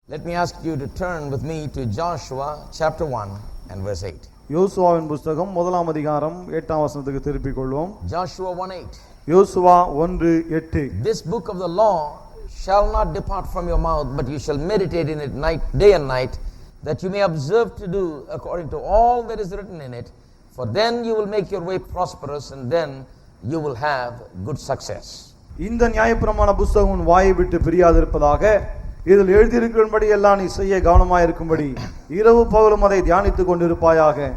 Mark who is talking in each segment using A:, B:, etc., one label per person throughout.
A: Let me ask you to turn with me to Joshua chapter 1 and verse 8.
B: யோசுவாவின் புத்தகம் முதலாம் அதிகாரம் 8ஆம் வசனத்துக்கு திருப்பிக் கொள்வோம்.
A: Joshua 1:8.
B: Joshua 1:8.
A: This book of the law shall not depart from your mouth, but you shall meditate in it day and night, that you may observe to do according to all that is written in it, for then you will make your way prosperous, and then you will have good success.
B: இந்த நியாயப்பிரமாண புத்தகம் உன் வாயை விட்டு பிரியாதிருப்பதாக, இதில் எழுதியிருக்கிறபடி எல்லாம் நீ செய்ய கவனமாயிருக்கும்படி இரவு பகலும் அதை தியானித்துக் கொண்டிருப்பாயாக.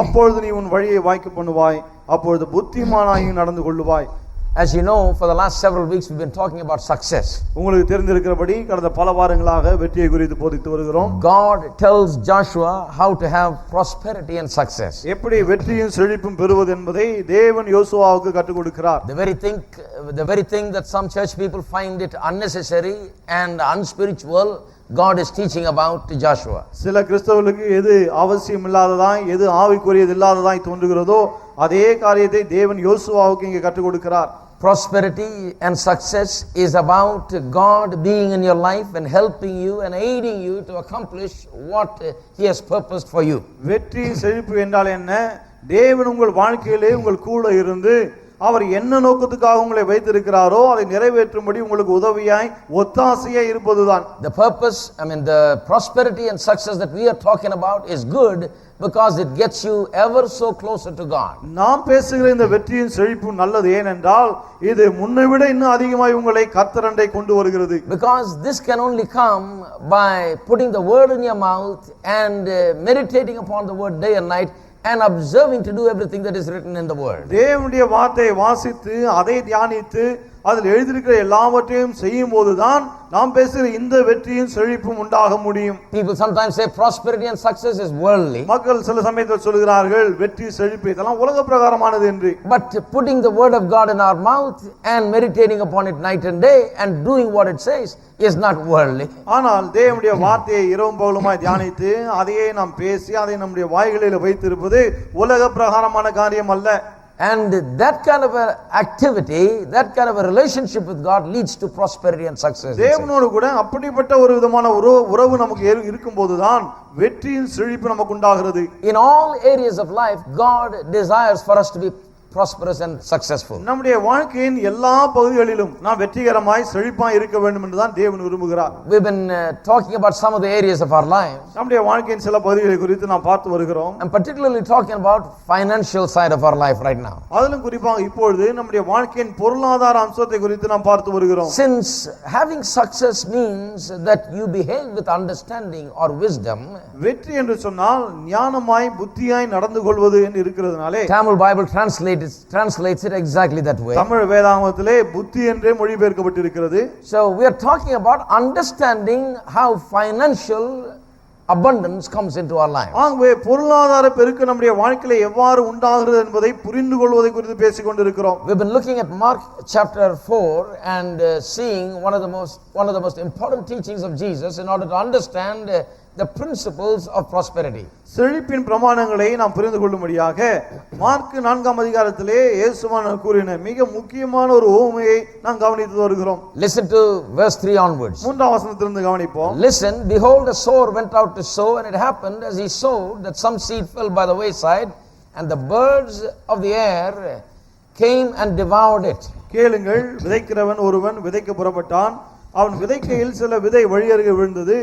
B: அப்பொழுது நீ உன் வழியை வாய்க்க பண்ணுவாய், அப்பொழுது புத்திமானாயும் நடந்து கொள்ளுவாய்.
A: As you know, for the last several weeks we've been talking about success.
B: உங்களுக்கு தெரிந்திருக்கிறபடி கடந்த பல வாரங்களாக வெற்றியை குறித்து போதித்து வருகிறோம்.
A: God tells Joshua how to have prosperity and success.
B: எப்படி வெற்றியும் செழிப்பும் பெறுவது என்பதை தேவன் யோசுவாவுக்கு கற்றுக் கொடுக்கிறார்.
A: The very thing that some church people find it unnecessary and unspiritual, God is teaching about to Joshua.
B: சில கிறிஸ்தவர்களுக்கு எது அவசியம் இல்லாததாய், எது ஆவிக்குரியது இல்லாததாய் தோன்றுகிறதோ அதே காரியத்தை தேவன் யோசுவாவுக்கு இங்கே கற்றுக் கொடுக்கிறார்.
A: Prosperity and success is about God being in your life and helping you and aiding you to accomplish what He has purposed for you.
B: வெற்றி செழிப்பு என்றால் என்ன? தேவன் உங்கள் வாழ்க்கையிலே உங்கள் கூட இருந்து அவர் என்ன நோக்கத்துக்காக உங்களை வைத்திருக்கிறாரோ அதை நிறைவேற்றும்படி உங்களுக்கு உதவியாய் ஒத்தாசையாய் இருப்பதுதான்.
A: The prosperity and success that we are talking about is good because it gets you ever so closer to God.
B: நாம் பேசுகிற இந்த வெற்றியின் செழிப்பு நல்லது, ஏனென்றால் இது முன்னை விட இன்னும் அதிகமாய் உங்களை கர்த்தரண்டை கொண்டு வருகிறது.
A: Because this can only come by putting the word in your mouth and meditating upon the word day and night and observing to do everything that is written in the word.
B: தேவனுடைய வார்த்தையை வாசித்து அதை தியானித்து அதில் எழுதியிருக்கிற எல்லாவற்றையும் செய்யும் போதுதான் நாம் பேசுகிற இந்த வெற்றியின் செழிப்பும் உண்டாக முடியும்.
A: People sometimes say prosperity and success is worldly.
B: மக்கள் சில சமயத்தில் சொல்கிறார்கள் வெற்றி செழிப்பு இதெல்லாம் உலக பிரகாரமானது என்று.
A: But putting the word of God in our mouth and meditating upon it night and day and doing what it says is not worldly.
B: ஆனால் தேவனுடைய வார்த்தையை இரவும் பகலுமாய் தியானித்து அதையே நாம் பேசி அதை நம்முடைய வாய்களில் வைத்திருப்பது உலக பிரகாரமான காரியம் அல்ல.
A: And that kind of an activity, that kind of a relationship with God leads to prosperity and success.
B: தேவனோடு கூட அப்படிப்பட்ட ஒரு விதமான உறவு நமக்கு இருக்கும்போதுதான் வெற்றியின் செழிப்பு நமக்கு உண்டாகிறது.
A: In all areas of life, God desires for us to be prosperous and successful.
B: நம்முடைய வாழ்க்கையின் எல்லா பகுதிகளிலும் நாம் வெற்றிகரமாய் செழிப்பாய் இருக்க வேண்டும் என்று தான் தேவன் விரும்புகிறார்.
A: We've been talking about some of the areas of our lives.
B: நம்முடைய வாழ்க்கையின் சில பகுதிகளை குறித்து நாம் பார்த்து வருகிறோம்.
A: I'm particularly talking about financial side of our life right now.
B: அதிலும் குறிப்பாக இப்பொழுது நம்முடைய வாழ்க்கையின் பொருளாதார அம்சத்தை குறித்து நாம் பார்த்து வருகிறோம்.
A: Since having success means that you behave with understanding or wisdom,
B: வெற்றி என்று சொன்னால் ஞானமாய் புத்தியாய் நடந்து கொள்வது என்று இருக்கிறதுனாலே
A: Tamil Bible translates it exactly that way.
B: Tamil வேதாகமத்திலே புத்தி என்றே மொழிபெயர்க்கப்பட்டிருக்கிறது.
A: So we are talking about understanding how financial abundance comes into our life.
B: ஆகவே பொருளாதார பெருக்கு நம்முடைய வாழ்க்கையில எவ்வாறு உண்டாகிறது என்பதை புரிந்து கொள்வதை குறித்து பேசிக் கொண்டிருக்கிறோம்.
A: We've been looking at Mark chapter 4 and seeing one of the most important teachings of Jesus in order to understand the principles of prosperity.
B: செழிப்பின் பிரமாணங்களை நாம் புரிந்து கொள்ளும்படியாக மார்க் 4ஆம் அதிகாரத்திலே இயேசுவானவர் கூறின மிக முக்கியமான ஒரு உவமையை நாம் கவனித்து வருகிறோம்.
A: Listen to verse 3 onwards.
B: 3ஆம் வசனத்திலிருந்து கவனிப்போம்.
A: Listen, behold, a sower went out to sow, and it happened as he sowed that some seed fell by the wayside, and the birds of the air came and devoured it.
B: கேளுங்கள், விதைக்கிறவன் ஒருவன் விதைக்க புறப்பட்டான். அவன் விதைக்கையில் சில விதை வழியருகே விழுந்தது.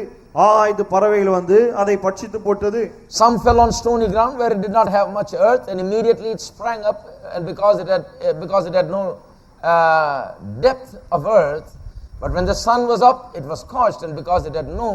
B: ஆகாயத்து பறவைகள் வந்து அதை பட்சித்து போட்டது.
A: Some fell on stony ground where it did not have much earth, and immediately it sprang up, and because it had no depth of earth, but when the sun was up it was scorched, and because it had no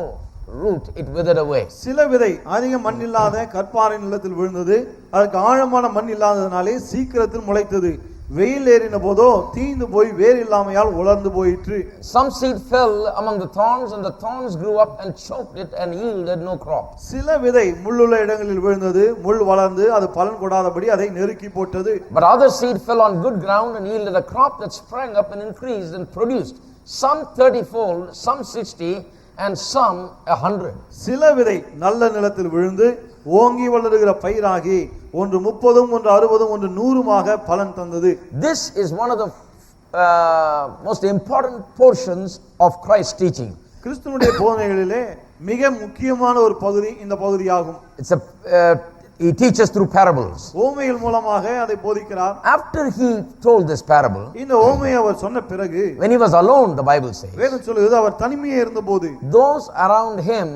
A: root it withered away.
B: சில விதை அதிக மண் இல்லாத கற்பாறை நிலத்தில் விழுந்தது. அதுக்கு ஆழமான மண் இல்லாததினாலே சீக்கிரத்தில் முளைத்தது. வெயில் ஏறின போதோ தீந்து போய் வேர் இல்லாமையால் உலர்ந்து போயிற்று.
A: Some seed fell among the thorns, and the thorns grew up and choked it and yielded no crop.
B: சில விதை முள்ளுள்ள இடங்களில் விழுந்தது. முள் வளர்ந்து அது பலன் கொடாதபடி அதை நெருக்கி போட்டது.
A: But other seed fell on good ground and yielded a crop that sprang up and increased and produced some 30-fold, some 60, and some 100.
B: சில விதை நல்ல நிலத்தில் விழுந்து ஓங்கி வளருகிற பயிராகி ஒன்று 30, ஒன்று 60, ஒன்று 100 பலன் தந்தது.
A: This is one of the most important portions of Christ's teaching.
B: கிறிஸ்துவனுடைய போதனைகளிலே மிக முக்கியமான ஒரு பகுதி இந்த பகுதியாகும்.
A: He teaches through parables.
B: ஓமைகள் மூலமாக அதை போதிக்கிறார்.
A: After he told this parable,
B: இந்த ஓமையை அவர் சொன்ன பிறகு,
A: when he was alone, the Bible says,
B: வேதம் சொல்லுகிறது அவர் தனிமையே இருந்தபோது,
A: those around him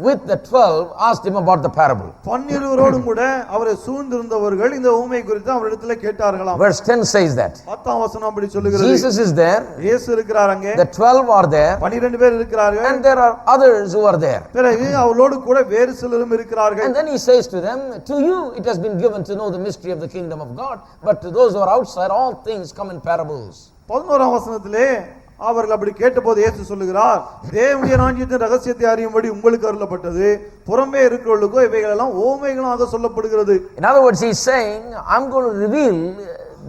A: with the 12 asked him about the parable.
B: 12 கூட அவரை சூழ்ந்திருந்தவர்கள் இந்த ஊமை குறித்து அவரிடத்தில் கேட்டார்களாம்.
A: Verse 10 says that
B: 10ஆம் வசனம் அப்படி சொல்லுகிறது.
A: Jesus is there,
B: இயேசு இருக்கிறார் அங்கே,
A: the 12 are there,
B: 12 பேர் இருக்கிறார்கள்,
A: and there are others who are there.
B: பிறகு அவளோடு கூட வேறு சிலரும் இருக்கிறார்கள்.
A: And then he says to them, to you it has been given to know the mystery of the kingdom of God, but to those who are outside all things come in parables. 11ஆம்
B: வசனத்திலே அவர்கள் அப்படி கேட்டபோது இயேசு சொல்லுகிறார், தேவனுடைய ராஜ்யத்தின் ரகசியத்தை அறியும்படி உங்களுக்கு அருளப்பட்டது, புறமே இருக்கிறவர்களுக்கோ இவைகள் எல்லாம் ஓமைகளாக சொல்லப்படுகிறது.
A: In other words, he is saying, I'm going to reveal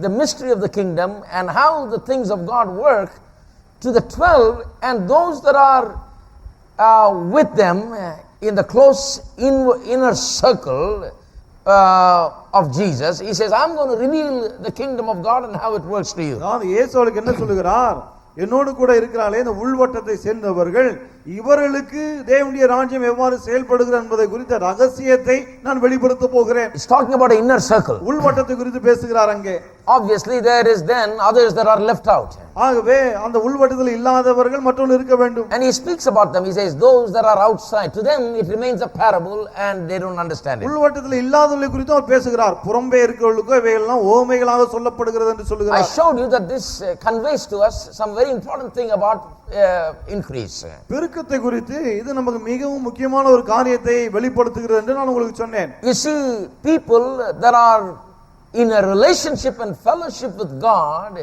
A: the mystery of the kingdom and how the things of God work to the 12 and those that are with them in the close inner circle of Jesus. He says, I'm going to reveal the kingdom of God and how it works to you.
B: இயேசு அவருக்கு என்ன சொல்லுகிறார், என்னோடு கூட இருக்கிறாளே இந்த உள்வட்டத்தை சேர்ந்தவர்கள், இவர்களுக்கு தேவனுடைய ராஜ்யம் எவ்வாறு செயல்படுகிறது என்பதை குறித்த ரகசியத்தை நான் வெளிப்படுத்த போகிறேன்.
A: He's talking about an inner circle.
B: உள்வட்டத்தை குறித்து பேசுகிறார் அங்கே.
A: Obviously there is then others that are left out.
B: ஆகவே அந்த உள்வட்டத்தில் இல்லாதவர்கள் மற்றொன்று இருக்க வேண்டும்.
A: And he speaks about them. He says those that are outside, to them it remains a parable and they don't understand it.
B: உள்வட்டத்தில் இல்லாதவர்களை குறித்து அவர் பேசுகிறார். புறம்பே இருக்கிறவர்களுக்கு இவையெல்லாம் ஓமைகளாக சொல்லப்படுகிறது என்று சொல்கிறார்.
A: I showed you that this conveys to us some very important thing about increase.
B: பெருக்கத்தை குறித்து இது நமக்கு மிகவும் முக்கியமான ஒரு காரியத்தை வெளிப்படுத்துகிறது என்று நான் உங்களுக்கு சொன்னேன்.
A: You see, people that are in a relationship and fellowship with God,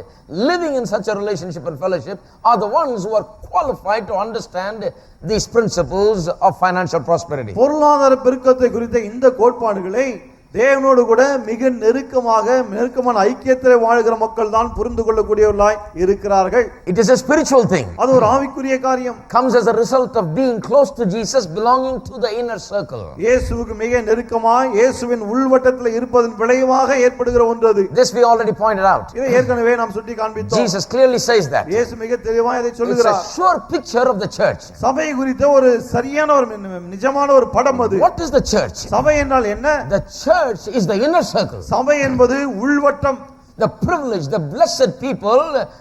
A: living in such a relationship and fellowship, are the ones who are qualified to understand these principles of financial prosperity.
B: பொருளாதார பெருக்கத்தை குறித்த இந்த கோட்பாடுகளை தேவனோடு கூட மிக நெருக்கமான ஐக்கியத்திலே வாழ்கிற மக்கள் தான் புரிந்து கொள்ளக்கூடியவர்களாய் இருக்கிறார்கள்.
A: It is a spiritual thing.
B: அது ஒரு ஆவிக்குரிய காரியம்.
A: Comes as a result of being close to Jesus, belonging to the inner circle.
B: இயேசுவுக்கு மிக நெருக்கமாய் இயேசுவின் உள்வட்டத்தில் இருப்பதன் விளைவாக ஏற்படுகிற ஒன்று அது.
A: This we already pointed out.
B: இதை ஏற்கனவே நாம் சுட்டி காண்பித்தோம்.
A: Jesus clearly says that.
B: இயேசு மிக தெளிவாக இதை சொல்லுகிறார்.
A: It's a sure picture of the church.
B: சபை குறித்த ஒரு சரியான ஒரு நிஜமான ஒரு படம் அது.
A: What is the church?
B: சபை என்றால் என்ன?
A: The church is the inner circle.
B: சபை என்பது உள்வட்டம்.
A: The privileged, the blessed people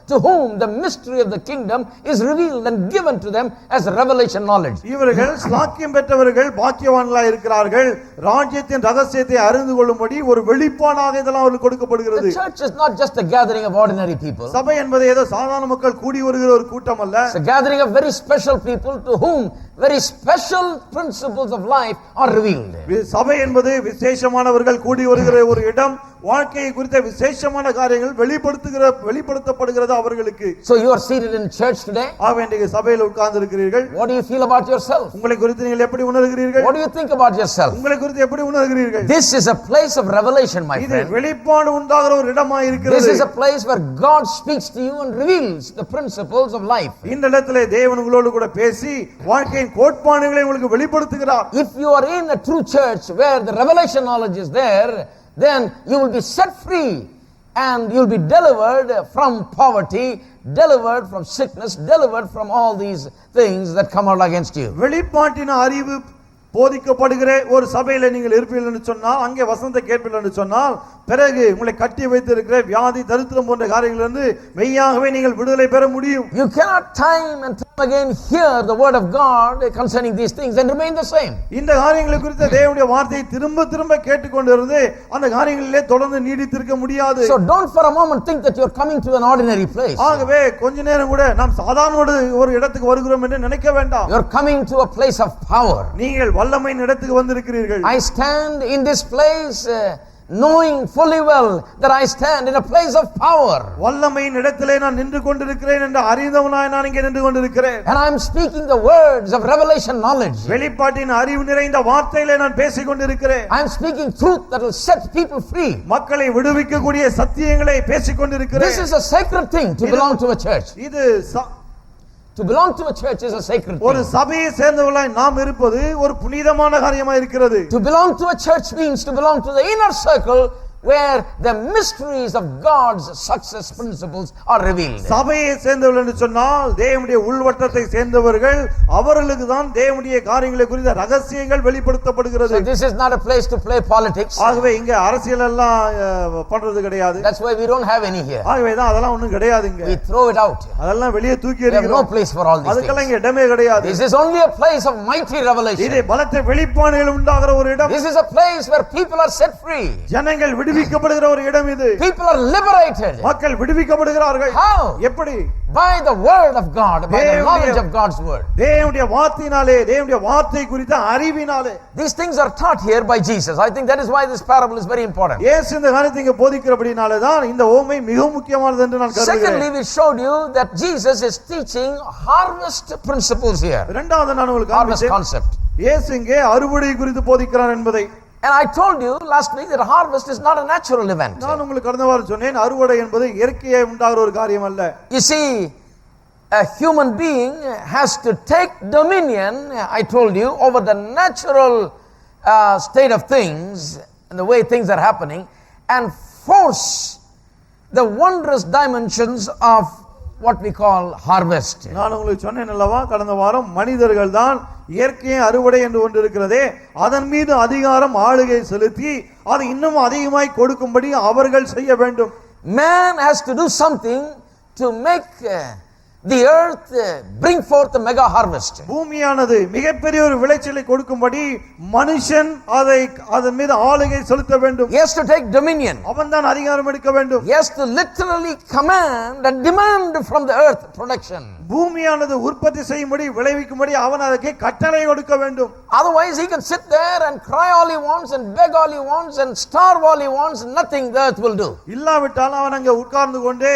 A: to whom the mystery of the kingdom is revealed and given to them as revelation knowledge.
B: இவர்கள் ஸ்லாக்கியம் பெற்றவர்கள், பாக்கியவான்களாய் இருக்கிறார்கள். ராஜ்யத்தின் ரகசியத்தை அறிந்து கொள்ளும்படி ஒரு வெளிப்பாடாக இதெல்லாம் அவர்களுக்கு கொடுக்கப்படுகிறது.
A: The church is not just a gathering of ordinary people.
B: சபை என்பது ஏதோ சாதாரண மக்கள் கூடி வருகிற ஒரு கூட்டம் அல்ல.
A: It's a gathering of very special people to whom very special principles of life are revealed.
B: சபை என்பது விசேஷமானவர்கள் கூடி வருகிற ஒரு இடம். வாழ்க்கையை குறித்த விசேஷமான காரியங்கள் வெளிப்படுத்தப்படுகிறது அவர்களுக்கு.
A: So you are seated in church today.
B: ஆகவே இன்றைக்கு சபையில் உட்கார்ந்து இருக்கிறீர்கள்.
A: What do you feel about yourself?
B: உங்களை குறித்து நீங்கள் எப்படி உணர்கிறீர்கள்?
A: What do you think about yourself?
B: உங்களை குறித்து எப்படி உணர்கிறீர்கள்?
A: This is a place of revelation, my friend.
B: இது வெளிப்பாடு உண்டாகிற ஒரு இடமாய் இருக்கிறது.
A: This is a place where God speaks to you and reveals the principles of life.
B: இந்த இடத்திலே தேவன் உங்களோடு கூட பேசி வாழ்க்கையின் கோட்பாடுகளை உங்களுக்கு வெளிப்படுத்துகிறார்.
A: If you are in a true church where the revelation knowledge is there, then you will be set free and you will be delivered from poverty, delivered from sickness, delivered from all these things that come out against you.
B: வெளிப்பாட்டின் அறிவு போதிக்கப்படுகிற ஒரு சபையில நீங்கள் இருப்பீர்கள் என்று சொன்னால், அங்கே வசனத்தை கேட்பீர்கள் என்று சொன்னால், பிறகு உங்களை கட்டி வைத்திருக்கிற வியாதி, தரித்திரம் போன்ற காரியங்களிலிருந்து மெய்யாகவே நீங்கள் விடுதலை பெற முடியும்.
A: You cannot time and time again hear the word of God concerning these things and remain the same.
B: இந்த காரியங்களை குறித்த தேவனுடைய வார்த்தையை திரும்ப கேட்டுக்கொண்டிருந்து அந்த காரியங்களிலே தொடர்ந்து நீடித்திருக்க முடியாது.
A: So don't for a moment think that you are coming to an ordinary place.
B: ஆகவே கொஞ்ச நேரம் கூட நாம் சாதாரண ஒரு இடத்துக்கு வருகிறோம் என்று நினைக்க வேண்டாம்.
A: You are coming to a place of power.
B: நீங்கள் வல்லமையின் இடத்துக்கு வந்திருக்கிறீர்கள்.
A: I stand in this place knowing fully well that I stand in a place of power.
B: வல்லமையின் இடத்திலே நான் நின்று கொண்டிருக்கிறேன் என்று அறிந்தவனாய் நான் இங்கே நின்று கொண்டிருக்கிறேன்.
A: And I am speaking the words of revelation knowledge.
B: வெளிப்பாட்டின் அறிவு நிறைந்த வார்த்தைகளை நான் பேசிக் கொண்டிருக்கிறேன்.
A: I am speaking truth that will set people free.
B: மக்களை விடுவிக்கக்கூடிய சத்தியங்களை பேசிக் கொண்டிருக்கிறேன்.
A: This is a sacred thing to belong to a church.
B: இது
A: To belong to a church is a sacred thing.
B: ஒரு சபையை சேர்ந்தவர்களாய் நாம் இருப்பது ஒரு புனிதமான காரியமாக இருக்கிறது.
A: To belong to a church means to belong to the inner circle where the mysteries of God's success principles are revealed.
B: சபையை சேர்ந்தவர்கள் என்று சொன்னால் தேவனுடைய உள்வட்டத்தை சேர்ந்தவர்கள், அவர்களுக்கு தான் தேவனுடைய காரியங்களை குறித்த ரகசியங்கள் வெளிப்படுத்தப்படுகிறது.
A: So this is not a place to play politics.
B: ஆகவே இங்க அரசியல் எல்லாம் பண்றது கிடையாது.
A: That's why we don't have any here.
B: ஆகவே தான் அதெல்லாம் ஒண்ணும் கிடையாதுங்க.
A: We throw it out.
B: அதெல்லாம் வெளியே தூக்கி
A: We have no
B: எறிகிறோம்.
A: place for all these
B: அதுக்கெல்லாம்
A: things.
B: இங்க இடமே கிடையாது.
A: This is only a place of mighty revelation.
B: இது பலத்த வெளிப்பாடுகள் உண்டாகிற ஒரு இடம்.
A: This is a place where people are set free.
B: ஜனங்கள் விடுவிக்கப்படுகிற ஒரு இடம் இது.
A: People are liberated.
B: மக்கள் விடுவிக்கப்படுகிறார்கள்.
A: How?
B: எப்படி?
A: By the word of God, by the knowledge of God's word.
B: தேவனுடைய வார்த்தையினாலே, தேவனுடைய வார்த்தை குறித்த அறிவினாலே.
A: These things are taught here by Jesus. I think that is why this parable is very important.
B: இயேசு இந்த காரியத்தை இங்க போதிக்கிறபடினாலே தான் இந்த ஓமை மிகவும் முக்கியமானது என்று நான் கருதுகிறேன்.
A: Secondly, we showed you that Jesus is teaching harvest principles here.
B: இரண்டாவது நான் உங்களுக்கு
A: Harvest
B: காண்பித்தேன்.
A: concept.
B: இயேசு இங்கே அறுவடை குறித்து போதிக்கிறார் என்பதை.
A: And I told you last week that harvest is not a natural event.
B: நான் உங்களுக்கு கடந்த வாரம் சொன்னேன், அறுவடை என்பது இயற்கையாக உண்டாகிற ஒரு காரியம் அல்ல.
A: You see, a human being has to take dominion, I told you, over the natural state of things and the way things are happening, and force the wondrous dimensions of what we call harvest.
B: நான் உங்களுக்கு சொன்னேன் அல்லவா கடந்த வாரம், மனிதர்கள் தான் இயற்கை அறுவடை என்று ஒன்று இருக்கிறதே, அதன் மீது அதிகாரம் ஆளுகை செலுத்தி அதை இன்னும் அதிகமாய் கொடுக்கும்படி அவர்கள் செய்ய வேண்டும்.
A: Man has to do something to make the earth bring forth a mega harvest.
B: பூமியானது மிகப்பெரிய ஒரு விளைச்சலை கொடுக்கும்படி மனுஷன் அதன் மீது ஆளுகை செலுத்த வேண்டும்.
A: He has to take dominion.
B: அவன் தான் அதிகாரம் எடுக்க வேண்டும்.
A: He has to literally command and demand from the earth production.
B: பூமியானது உற்பத்தி செய்யும்படி விளைவிக்கும்படி அவன் அதற்கு கட்டளை கொடுக்க வேண்டும்.
A: Otherwise he can sit there and cry all he wants and beg all he wants and starve all he wants, and nothing the earth will do.
B: இல்லாவிட்டால் அவன் அங்கே உட்கார்ந்து கொண்டு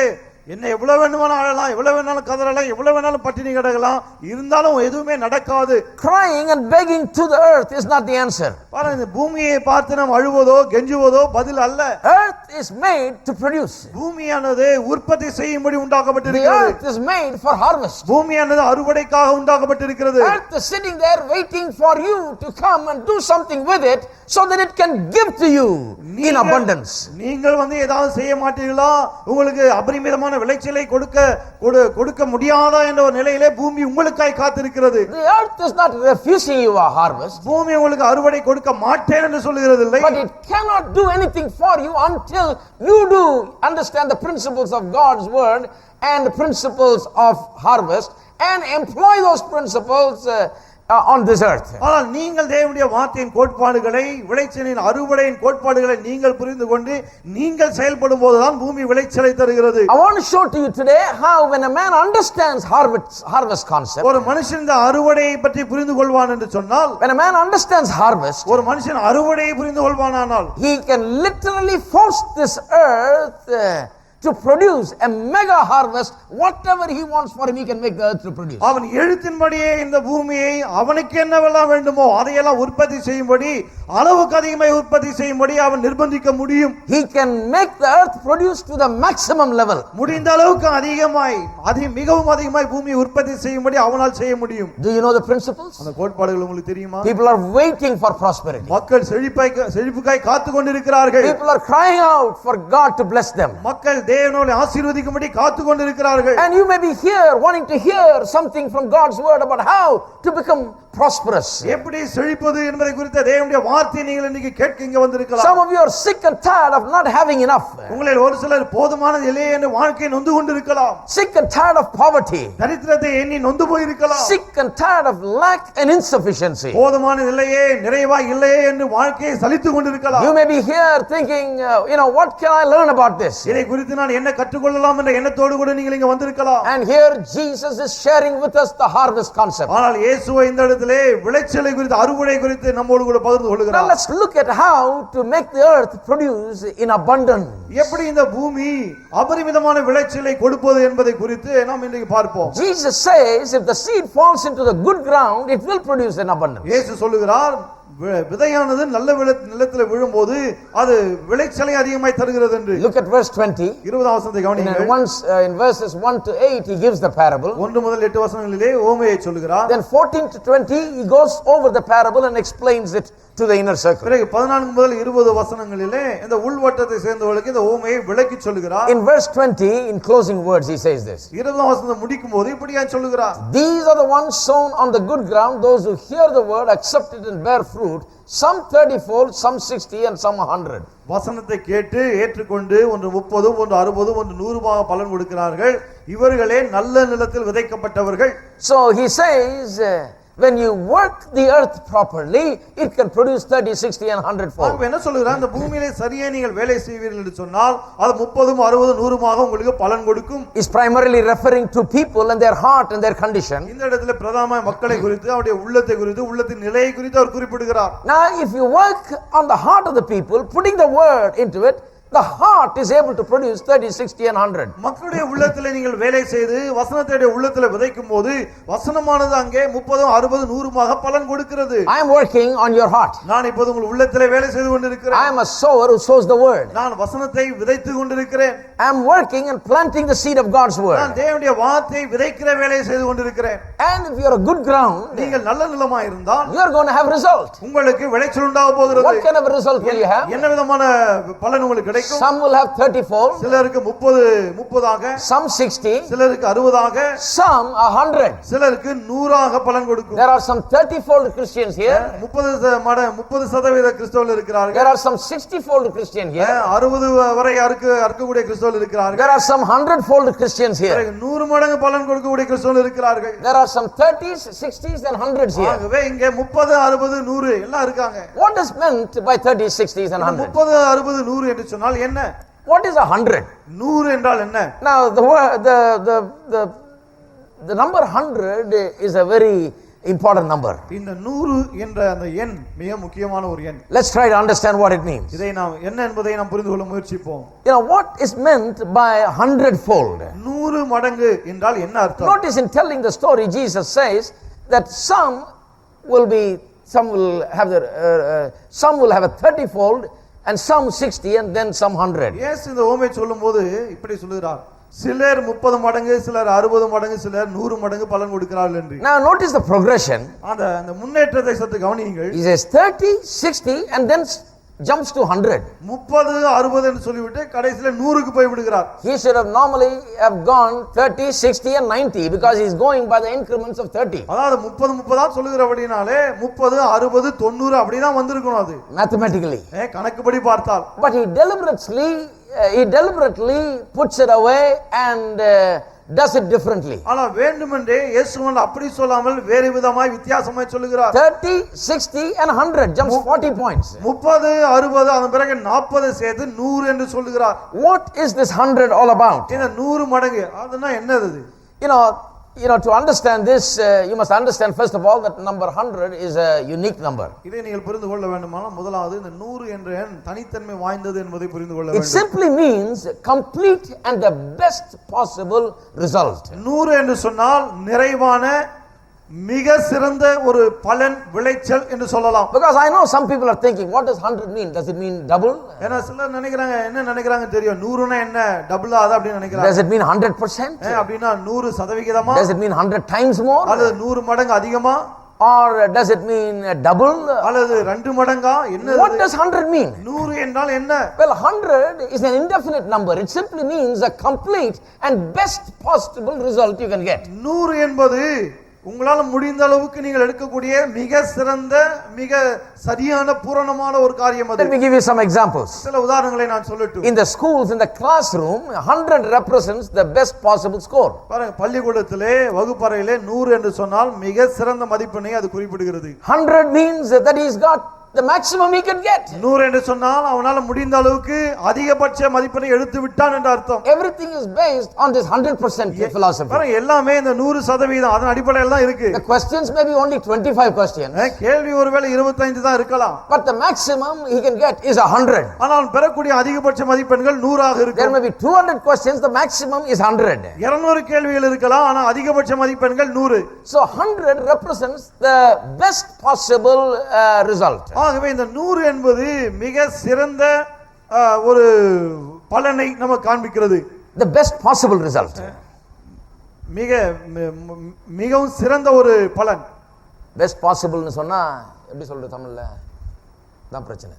B: என்ன எவ்வளவு வேணுமானாலும் அழலாம், எவ்வளவு வேணாலும் கதறலாம், எவ்வளவு வேணாலும் பட்டினி கிடக்கலாம், இருந்தாலும் எதுவுமே நடக்காது.
A: Crying and begging to the earth is not the answer.
B: பாருங்க, இந்த பூமியை பார்த்து நாம் அழுவதோ கெஞ்சுவதோ பதில் அல்ல.
A: Earth is made to produce.
B: பூமியானது உற்பத்தி செய்யும்படி
A: The
B: உண்டாக்கப்பட்டிருக்கிறது.
A: earth is made for harvest.
B: பூமியானது அறுவடைக்காக உண்டாக்கப்பட்டிருக்கிறது.
A: Earth is sitting there waiting for you to come and do something with it so that it can give to you in abundance.
B: நீங்கள் வந்து ஏதாவது செய்ய மாட்டீங்களா, உங்களுக்கு அபரிமிதமான விளைச்சலை கொடுக்க முடியாதா என்ற ஒரு நிலையிலே பூமி உங்களுக்காய் காத்திருக்கிறது.
A: The earth is not refusing you a harvest.
B: பூமி உங்களுக்கு அறுவடை கொடுக்க மாட்டேன் என்று சொல்லுகிறது இல்லை.
A: But it cannot do anything for you until you do understand the principles of God's word and the principles of harvest and employ those principles on this earth.
B: ஆனால் நீங்கள் தேவனுடைய வார்த்தையின் கோட்பாடுகளை, விளைச்சலின் அறுவடையின் கோட்பாடுகளை நீங்கள் புரிந்து கொண்டு நீங்கள் செயல்படும் போதுதான் பூமி விளைச்சலை தருகிறது.
A: I want to show to you today how when a man understands harvest concept,
B: ஒரு மனுஷன் இந்த அறுவடையை பற்றி புரிந்து கொள்வான் என்று சொன்னால்,
A: when a man understands harvest,
B: ஒரு மனுஷன் அறுவடையை புரிந்து கொள்வானானால்
A: he can literally force this earth to produce a mega harvest. Whatever he wants for him, he can make the earth to produce.
B: அவன் எழுத்தின்படியே இந்த பூமியை அவனுக்கு என்னவெல்லாம் வேண்டுமோ அதையெல்லாம் உற்பத்தி செய்யும்படி, அளவுக்கு அதிகமாக உற்பத்தி செய்யும்படி அவன் நிர்பந்திக்க முடியும்.
A: He can make the earth produce to the maximum level.
B: முடிந்த அளவுக்கு அதிகமாய், மிகவும் அதிகமாய் பூமியை உற்பத்தி செய்யும்படி அவனால் செய்ய முடியும்.
A: Do you know the principles?
B: அந்த கோட்பாடுகள் உங்களுக்கு தெரியுமா?
A: People are waiting for prosperity.
B: மக்கள் செழிப்புக்காய் காத்து கொண்டிருக்கிறார்கள்.
A: People are crying out for God to bless them.
B: மக்கள் தேவனை ஆசீர்வதிக்கும்படி காத்து கொண்டிருக்கிறார்கள்.
A: And you may be here wanting to hear something from God's word about how to become prosperous.
B: எப்படி செழிப்பது என்பதை குறித்த தேவனுடைய வார்த்தையை நீங்கள் இன்னைக்கு கேட்க இங்க வந்திருக்கலாம்.
A: Some of you are sick and tired of not having enough.
B: உங்களில் ஒரு சிலர் போதுமானது இல்லை என்று வாழ்க்கை நொந்து கொண்டிருக்கலாம்.
A: Sick and tired of poverty.
B: தரித்திரத்தை எண்ணி நொந்து போயிருக்கலாம்.
A: Sick and tired of lack and insufficiency.
B: போதுமானது இல்லையே, நிறைவா இல்லையே என்று வாழ்க்கையை சலித்து கொண்டிருக்கலாம்.
A: You may be here thinking, what can I learn about this?
B: இதை குறித்து நான் என்ன கற்றுக்கொள்ளலாம் என்ற எண்ணத்தோடு கூட நீங்கள் இங்க வந்திருக்கலாம்.
A: And here Jesus is sharing with us the harvest concept.
B: ஆனால் இயேசுவை இந்த இடத்திலே விளைச்சலை குறித்து, அறுவடை குறித்து நம்மோடு கூட பகிர்ந்து
A: Now
B: கொள்கிறார்.
A: let's look at how to make the earth produce in abundance.
B: எப்படி இந்த பூமி அபரிமிதமான விளைச்சலை கொடுப்பது என்பதை குறித்து நாம் இன்றைக்கு பார்ப்போம்.
A: Jesus says if the seed falls into the good ground, it will produce in abundance.
B: இயேசு சொல்லுகிறார், விதையானது நல்ல நிலத்தில் விழும்போது அது விளைச்சலை அதிகமாய் தருகிறது என்று.
A: Look at verse 20.
B: 20 வசனத்தை கவனியுங்கள்.
A: In verses 1 to 8 he gives the parable.
B: 1 முதல் 8 வசனங்களிலே ஓமையை சொல்லுகிறார்.
A: Then 14 to 20 he goes over the parable and explains it to the inner circle.
B: பிறகு 14 முதல் 20 வசனங்களிலே இந்த உள்வட்டத்தை சேர்ந்தவர்களுக்கு இந்த ஓமையை விளக்கி சொல்லுகிறார்.
A: In verse 20, in closing words, he says this.
B: 20ஆம் வசனத்தை முடிக்கும் போது இப்படியா சொல்லுகிறார்.
A: These are the ones sown on the good ground, those who hear the word, accept it and bear fruit, some 30-fold, some 60 and some 100.
B: வசனத்தை கேட்டு ஏற்றுக்கொண்டு ஒன்று 30, ஒன்று 60, ஒன்று 100 பலன் கொடுக்கிறார்கள். இவர்களே நல்ல நிலத்தில் விதைக்கப்பட்டவர்கள்.
A: So he says, when you work the earth properly, it can produce 30, 60 and 100 fold.
B: அப்ப என்ன சொல்றார்? அந்த பூமியிலே சரியா நீங்கள் வேலை செய்வீர்கள் என்று சொன்னால் அது 30, 60, 100 உங்களுக்கு பலன் கொடுக்கும்.
A: Is primarily referring to people and their heart and their condition.
B: இந்த இடத்துல பிரதானமாக மக்களை குறித்து அவருடைய உள்ளத்தை குறித்து உள்ளத்தின் நிலையை குறித்து அவர் குறிப்பிடுகிறார்.
A: Now if you work on the heart of the people, putting the word into it, the heart is able to produce 30, 60 and 100.
B: மக்களுடைய உள்ளத்திலே நீங்கள் வேலை செய்து வசனத்தை உள்ளத்திலே விதைக்கும் போது வசனமானது அங்கே 30, 60, 100 பலன் கொடுக்கிறது.
A: I am working on your heart.
B: நான் இப்போது உங்கள் உள்ளத்திலே வேலை செய்து கொண்டிருக்கிறேன்.
A: I am a sower who sows the word.
B: நான் வசனத்தை விதைத்து கொண்டிருக்கிறேன்.
A: I am working and planting the seed of God's word.
B: நான் தேவனுடைய வார்த்தையை விதைக்கிற வேலையை செய்து கொண்டிருக்கிறேன்.
A: And if you are a good ground,
B: நீங்கள் நல்ல நிலமாய் இருந்தால்
A: you are going to have result.
B: உங்களுக்கு விளைச்சல் உண்டாக போகிறது.
A: What kind of a result will you have?
B: என்ன விதமான பலன் உங்களுக்கு கிடைக்கும்?
A: Some will have 30-fold,
B: சிலருக்கு 30ஆக,
A: some 60,
B: சிலருக்கு 60ஆக,
A: some 100.
B: சிலருக்கு 100ஆக பலன் கொடுக்கும்.
A: There are some 30-fold Christians here.
B: 30% கிறிஸ்தவர்கள் இருக்கிறார்கள்.
A: There are some 60-fold Christians here.
B: 60 வரை அறுக்கக்கூடிய கிறிஸ்தவர்கள் இருக்கிறார்கள்.
A: There are some 100-fold Christians here.
B: 100 மடங்கு பலன் கொடுக்கக்கூடிய கிறிஸ்தவர்கள் இருக்கிறார்கள்.
A: There are some 30s, 60s and 100s here.
B: ஆகவே இங்கே 30, 60, 100 எல்லாம் இருக்காங்க.
A: What is meant by 30s, 60s and 100s?
B: 30, 60, 100 என்று சொன்னால் என்ன?
A: What is 100?
B: 100 என்றால் என்ன?
A: Now the number 100 is a very important number.
B: இந்த 100 என்ற அந்த எண் மிக முக்கியமான ஒரு எண்.
A: Let's try to understand what it means.
B: இதை நாம் என்ன என்பதை நாம் புரிந்து கொள்ள முயற்சிப்போம்.
A: You know what is meant by 100-fold?
B: 100 மடங்கு என்றால் என்ன அர்த்தம்?
A: Notice in telling the story, Jesus says that some will have a 30-fold and some 60 and then some 100.
B: இயேசு இந்த ஓமை சொல்லும்போது இப்படி சொல்கிறார். சிலர் 30 மடங்கு, சிலர் 60 மடங்கு, சிலர் 100 மடங்கு பலன் கொடுக்கிறார்கள் என்று.
A: Now notice the progression.
B: அந்த முன்னேற்றத்தை சற்று கவனியுங்கள்.
A: He says 30, 60 and then jumps to 100.
B: 30, 60 என்று சொல்லிவிட்டு கடைசில 100க்கு போய் விடுகிறார்.
A: He should have normally have gone 30, 60 and 90 because he is going by the increments of 30.
B: அதாவது 30 சொல்லுகிறபடினாலே 30, 60, 90 அப்படி தான் வந்திருக்கணும் அது.
A: Mathematically.
B: கணக்குப்படி பார்த்தால்.
A: But he deliberately puts it away and does it differently.
B: ஆனா வேண்டுமென்றே இயேசுவன் அப்படி சொல்லாமல் வேறு விதமாய் வித்தியாசமாய் சொல்லுகிறார்.
A: 30, 60 and 100 jumps 40 points.
B: 30, 60 அதன் பிறகு 40 சேர்த்து 100 என்று சொல்லுகிறார்.
A: What is this 100 all about?
B: இந்த 100 மடங்கு அதுனா என்னது?
A: You know, to understand this, you must understand first of all that number 100 is a unique number.
B: இதை நீங்கள் புரிந்து கொள்ள வேண்டுமானால் முதலாவது இந்த 100 என்ற எண் தனித்தன்மை வாய்ந்தது என்பதை புரிந்து கொள்ள
A: வேண்டும். It simply means complete and the best possible result.
B: 100 என்று சொன்னால் நிறைவான மிக சிறந்த ஒரு பலன் விளைச்சல் என்று சொல்லலாம்.
A: Because I know some people are thinking, what does 100 mean? Does it mean double?
B: ஏன்னா சிலர் நினைக்கிறாங்க என்ன நினைக்கிறாங்க தெரியும் 100னா என்ன டபுளா அது அப்படி நினைக்கிறாங்க.
A: Does it mean 100%?
B: அப்படினா 100%
A: Does it mean 100 times more?
B: அல்லது 100 மடங்கு அதிகமா?
A: Or does it mean double?
B: அல்லது 2 மடங்கா? என்ன?
A: What does 100 mean?
B: 100 என்றால் என்ன?
A: Well, 100 is an indefinite number. It simply means a complete and best possible result you can get.
B: 100 என்பது உங்களால முடிந்த அளவுக்கு நீங்கள் எடுக்கக்கூடிய மிக சிறந்த மிக சரியான பூரணமான ஒரு காரியம் அது.
A: Let me give you some examples.
B: சில உதாரணங்களை நான் சொல்லட்டும்.
A: In the schools, in the classroom, 100 represents the best possible score.
B: பாருங்க பள்ளிக்கூடத்திலே வகுப்பறையிலே 100 என்று சொன்னால் மிக சிறந்த மதிப்பெண்ணை அது குறிப்பிடுகிறது.
A: 100 means that he's got the maximum he can get.
B: 100 என்று சொன்னால் அவனால முடிந்த அளவுக்கு அதிகபட்ச மதிப்பெண்ணை எடுத்து விட்டான் என்ற அர்த்தம்.
A: Everything is based on this 100% philosophy.
B: பாருங்க எல்லாமே இந்த 100% அதன் அடிப்படையில் தான் இருக்கு.
A: The questions may be only 25 questions.
B: கேள்வி ஒருவேளை 25 தான் இருக்கலாம்.
A: But the maximum he can get is 100.
B: ஆனால் அவன் பெறக்கூடிய அதிகபட்ச மதிப்பெண்கள் 100 ஆக இருக்கும்.
A: There may be 200 questions, the maximum is 100.
B: 200 கேள்விகள் இருக்கலாம் ஆனா அதிகபட்ச மதிப்பெண்கள் 100.
A: So 100 represents the best possible result.
B: ஆகவே இந்த 100 என்பது மிக சிறந்த ஒரு பலனை நமக்கு காண்பிக்கிறது.
A: The best possible result.
B: மிகவும் சிறந்த ஒரு பலன்.
A: Best possible னு சொன்னா எப்படி சொல்றது தமிழ்ல? தான் பிரச்சனை.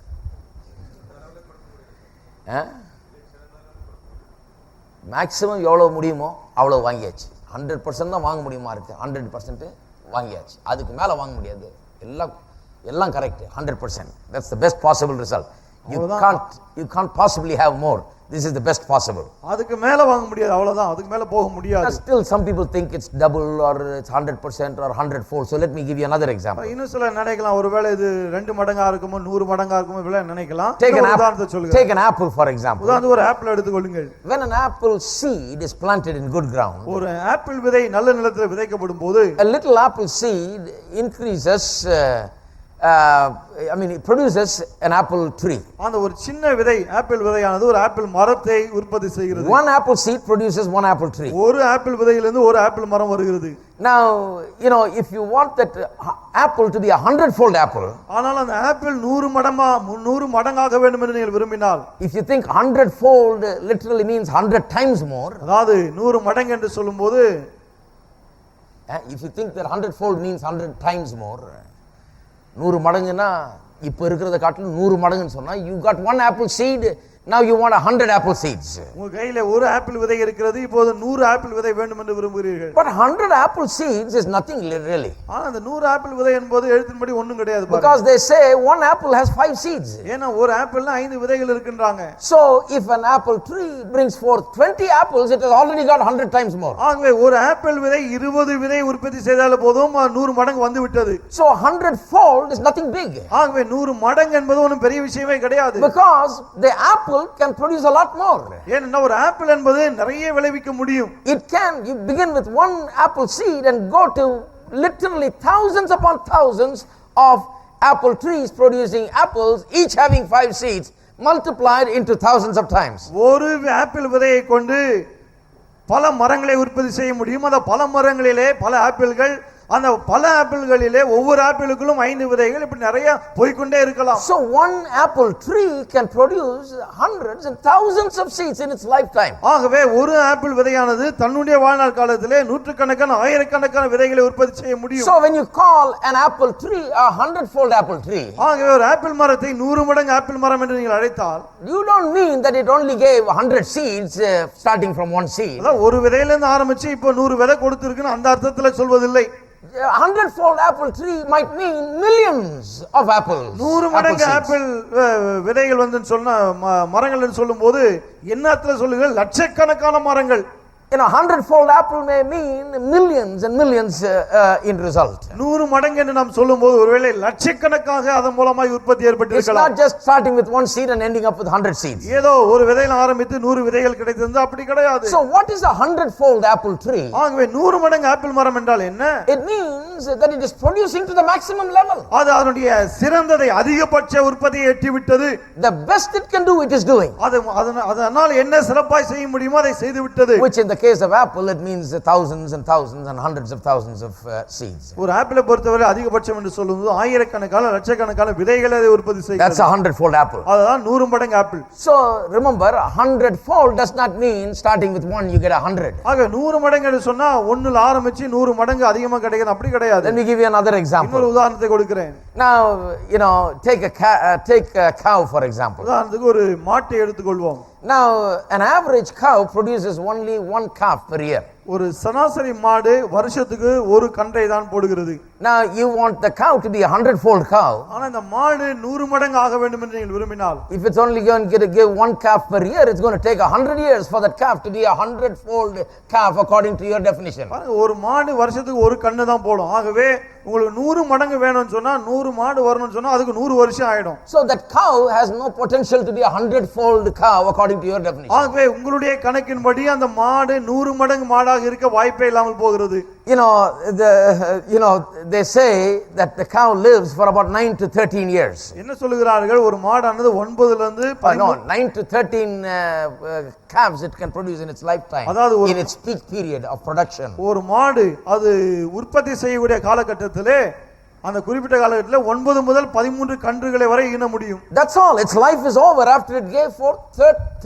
A: மேக்ஸிமம் எவ்வளோ முடியுமோ அவ்வளோ வாங்கியாச்சு. 100% தான் வாங்க முடியுமா இருக்குது, 100% வாங்கியாச்சு. அதுக்கு மேலே வாங்க முடியாது. எல்லாம் correct 100%. That's the best possible result. You can't possibly have more. This is the best possible.
B: அதுக்கு மேல வாங்க முடியாது, அவ்வளவுதான். அதுக்கு மேல போக முடியாது.
A: Still some people think it's double or it's 100% or 100-fold. So let me give you another example.
B: இன்னும் சில நினைக்கலாம், ஒருவேளை இது 2 மடங்கா இருக்குமோ 100 மடங்கா இருக்குமோ இப்படி நினைக்கலாம்.
A: Take an apple for example.
B: உதாரணத்துக்கு ஒரு ஆப்பிள் எடுத்துக்கொள்ளுங்கள்.
A: When an apple seed is planted in good ground,
B: ஒரு ஆப்பிள் விதை நல்ல நிலத்தில் விதைக்கப்படும் போது
A: a little apple seed increases it produces an apple tree.
B: அந்த ஒரு சின்ன விதை, ஆப்பிள் விதையானது ஒரு ஆப்பிள் மரத்தை உற்பத்தி செய்கிறது.
A: One apple seed produces one apple tree.
B: ஒரு ஆப்பிள் விதையிலிருந்து ஒரு ஆப்பிள் மரம் வருகிறது.
A: Now, if you want that apple to be 100-fold apple,
B: ஆனால் அந்த ஆப்பிள் 100 மடங்காக வேண்டும் என்று நீங்கள் விரும்பினால்,
A: if you think 100-fold literally means 100 times more,
B: அதாவது 100 மடங்கு என்று சொல்லும்போது,
A: if you think that 100-fold means 100 times more, 100 மடங்குன்னா இப்போ இருக்கிறத காட்டிலும் 100 மடங்குன்னு சொன்னா, you got one apple seed, now you want 100 apple seeds.
B: உங்க கையில ஒரு ஆப்பிள் விதை இருக்கிறது, இப்போது 100 ஆப்பிள் விதை வேண்டும் என்று விரும்புகிறீர்கள்.
A: But 100 apple seeds is nothing really.
B: ஆனா அந்த 100 ஆப்பிள் விதை என்பது எழுத்தின்படி ஒண்ணும் கிடையாது.
A: Because they say one apple has 5 seeds.
B: ஏன்னா ஒரு ஆப்பிள்ல 5 விதைகள் இருக்கின்றாங்க.
A: So if an apple tree brings forth 20 apples, it has already got 100 times more.
B: ஆகவே ஒரு ஆப்பிள் விதை 20 விதை உற்பத்தி செய்தாலே போதும், 100 மடங்கு வந்து விட்டது.
A: So 100-fold is nothing big.
B: ஆகவே 100 மடங்கு என்பது ஒன்றும் பெரிய விஷயமே கிடையாது.
A: Because the apple can produce a lot more.
B: ஏன்னா ஒரு ஆப்பிள் என்பது நிறைய விளைவிக்க முடியும்.
A: You begin with one apple seed and go to literally thousands upon thousands of apple trees producing apples, each having 5 seeds, multiplied into thousands of times.
B: ஒரு apple விதையை கொண்டு பல மரங்களை உற்பத்தி செய்ய முடியும். அந்த பல மரங்களிலே பல ஆப்பிள்கள், அந்த பல ஆப்பிள்களிலே ஒவ்வொரு ஆப்பிளுக்குள்ளும் 5 விதைகள், இப்படி நிறைய போய்க்கொண்டே இருக்கலாம்.
A: So one apple tree can produce hundreds and thousands of seeds in its lifetime.
B: ஆகவே ஒரு ஆப்பிள் விதையானது தன்னுடைய வாழ்நாள் காலத்திலே நூற்றுக்கணக்கான ஆயிரக்கணக்கான விதைகளை உற்பத்தி செய்ய முடியும்.
A: So when you call an apple tree a 100-fold apple tree,
B: ஆகவே ஒரு ஆப்பிள் மரத்தை 100 மடங்கு ஆப்பிள் மரம் என்று நீங்கள் அழைத்தால்,
A: you don't mean that it only gave 100 seeds starting from one seed.
B: அதாவது ஒரு விதையிலிருந்து ஆரம்பிச்சு இப்போ 100 விதை கொடுத்திருக்குன்னு அந்த அர்த்தத்துல சொல்வதில்லை.
A: 100-fold apple tree might mean millions of apples.
B: 100 மடங்கு ஆப்பிள் விதைகள் வந்து சொன்ன மரங்கள் சொல்லும்போது என்ன அர்த்தத்துல சொல்லுங்கள்? லட்சக்கணக்கான மரங்கள்.
A: 100-fold apple may mean millions and millions in result.
B: 100 மடங்கு என்று நாம் சொல்லும்போது ஒருவேளை லட்சக்கணக்காக அதன் மூலமாக உற்பத்தி ஏற்பட்டிருக்கலாம்.
A: It's not just starting with one seed and ending up with 100 seeds.
B: ஏதோ ஒரு விதையில ஆரம்பித்து 100 விதைகள் கிடைத்தது அப்படி கிடையாது.
A: So what is a 100-fold apple tree?
B: ஆகவே 100 மடங்கு ஆப்பிள் மரம் என்றால் என்ன?
A: It means that it is producing to the maximum level.
B: அது அதனுடைய சிறந்ததை, அதிகபட்ச உற்பத்தியை எட்டி விட்டது.
A: The best it can do, it is doing.
B: அதனால் என்ன சிறப்பாய் செய்ய முடியுமோ அதை செய்து விட்டது.
A: Which in the case of apple, it means thousands and thousands and hundreds of thousands of seeds.
B: ஒரு ஆப்பிளை பொறுத்தவரை அதிகபட்சம் என்று சொல்லும்போது ஆயிரக்கணக்கான லட்சக்கணக்கான விதைகளை அதை உற்பத்தி செய்கிறது.
A: That's a 100-fold apple.
B: அதுதான் 100 மடங்கு apple.
A: So remember, 100-fold does not mean starting with 1 you get 100.
B: ஆக 100 மடங்கு என்று சொன்னா ஒண்ணுல ஆரம்பிச்சு 100 மடங்கு அதிகமா கிடைக்கும் அப்படி கிடையாது.
A: Let me give you another example.
B: இன்னொரு உதாரணத்தை கொடுக்கிறேன்.
A: Now, take a cow for example.
B: உதாரணத்துக்கு ஒரு மாட்டை எடுத்துக்கொள்வோம்.
A: Now, an average cow produces only 1 calf per year.
B: ஒரு சராசரி மாடு வருஷத்துக்கு ஒரு கன்றை தான் போடுகிறது.
A: Now you want the cow to be a 100-fold cow.
B: ஆனா இந்த மாடு 100 மடங்கு ஆக வேண்டும் என்று நீங்கள் விரும்பினால்,
A: if it's only going to give 1 calf per year, it's going to take 100 years for that calf to be a 100-fold calf according to your definition.
B: ஒரு மாடு வருஷத்துக்கு ஒரு கண்ணு தான் போடும். ஆகவே உங்களுக்கு 100 மடங்கு வேணும்னு சொன்னா 100 மாடு வரணும்னு சொன்னா அதுக்கு 100 வருஷம் ஆயிடும்.
A: So that cow has no potential to be a 100-fold cow according to your definition.
B: ஆகவே உங்களுடைய கணக்கின்படி அந்த மாடு 100 மடங்கு மாடாக இருக்க வாய்ப்பே இல்லாமல் போகிறது.
A: They say that the cow lives for about 9 to 13 years.
B: என்ன சொல்லுகிறார்கள்? ஒரு மாடானது 9 ல இருந்து
A: 9 to 13 calves it can produce in its lifetime, in its peak period of production.
B: ஒரு மாடு அது உற்பத்தி செய்யக்கூடிய காலகட்டத்திலே அந்த குறிப்பிட்ட காலகட்டத்தில் 9 முதல் 13 கன்றுகளை வரை ஈன முடியும்.
A: That's all. Its life is over after it gave forth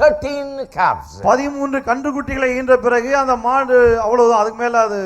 A: 13 calves.
B: 13 கன்றுக்குட்டிகளை ஈன்ற பிறகு அந்த மாடு அவ்வளவுதான், அதுக்கு மேல அது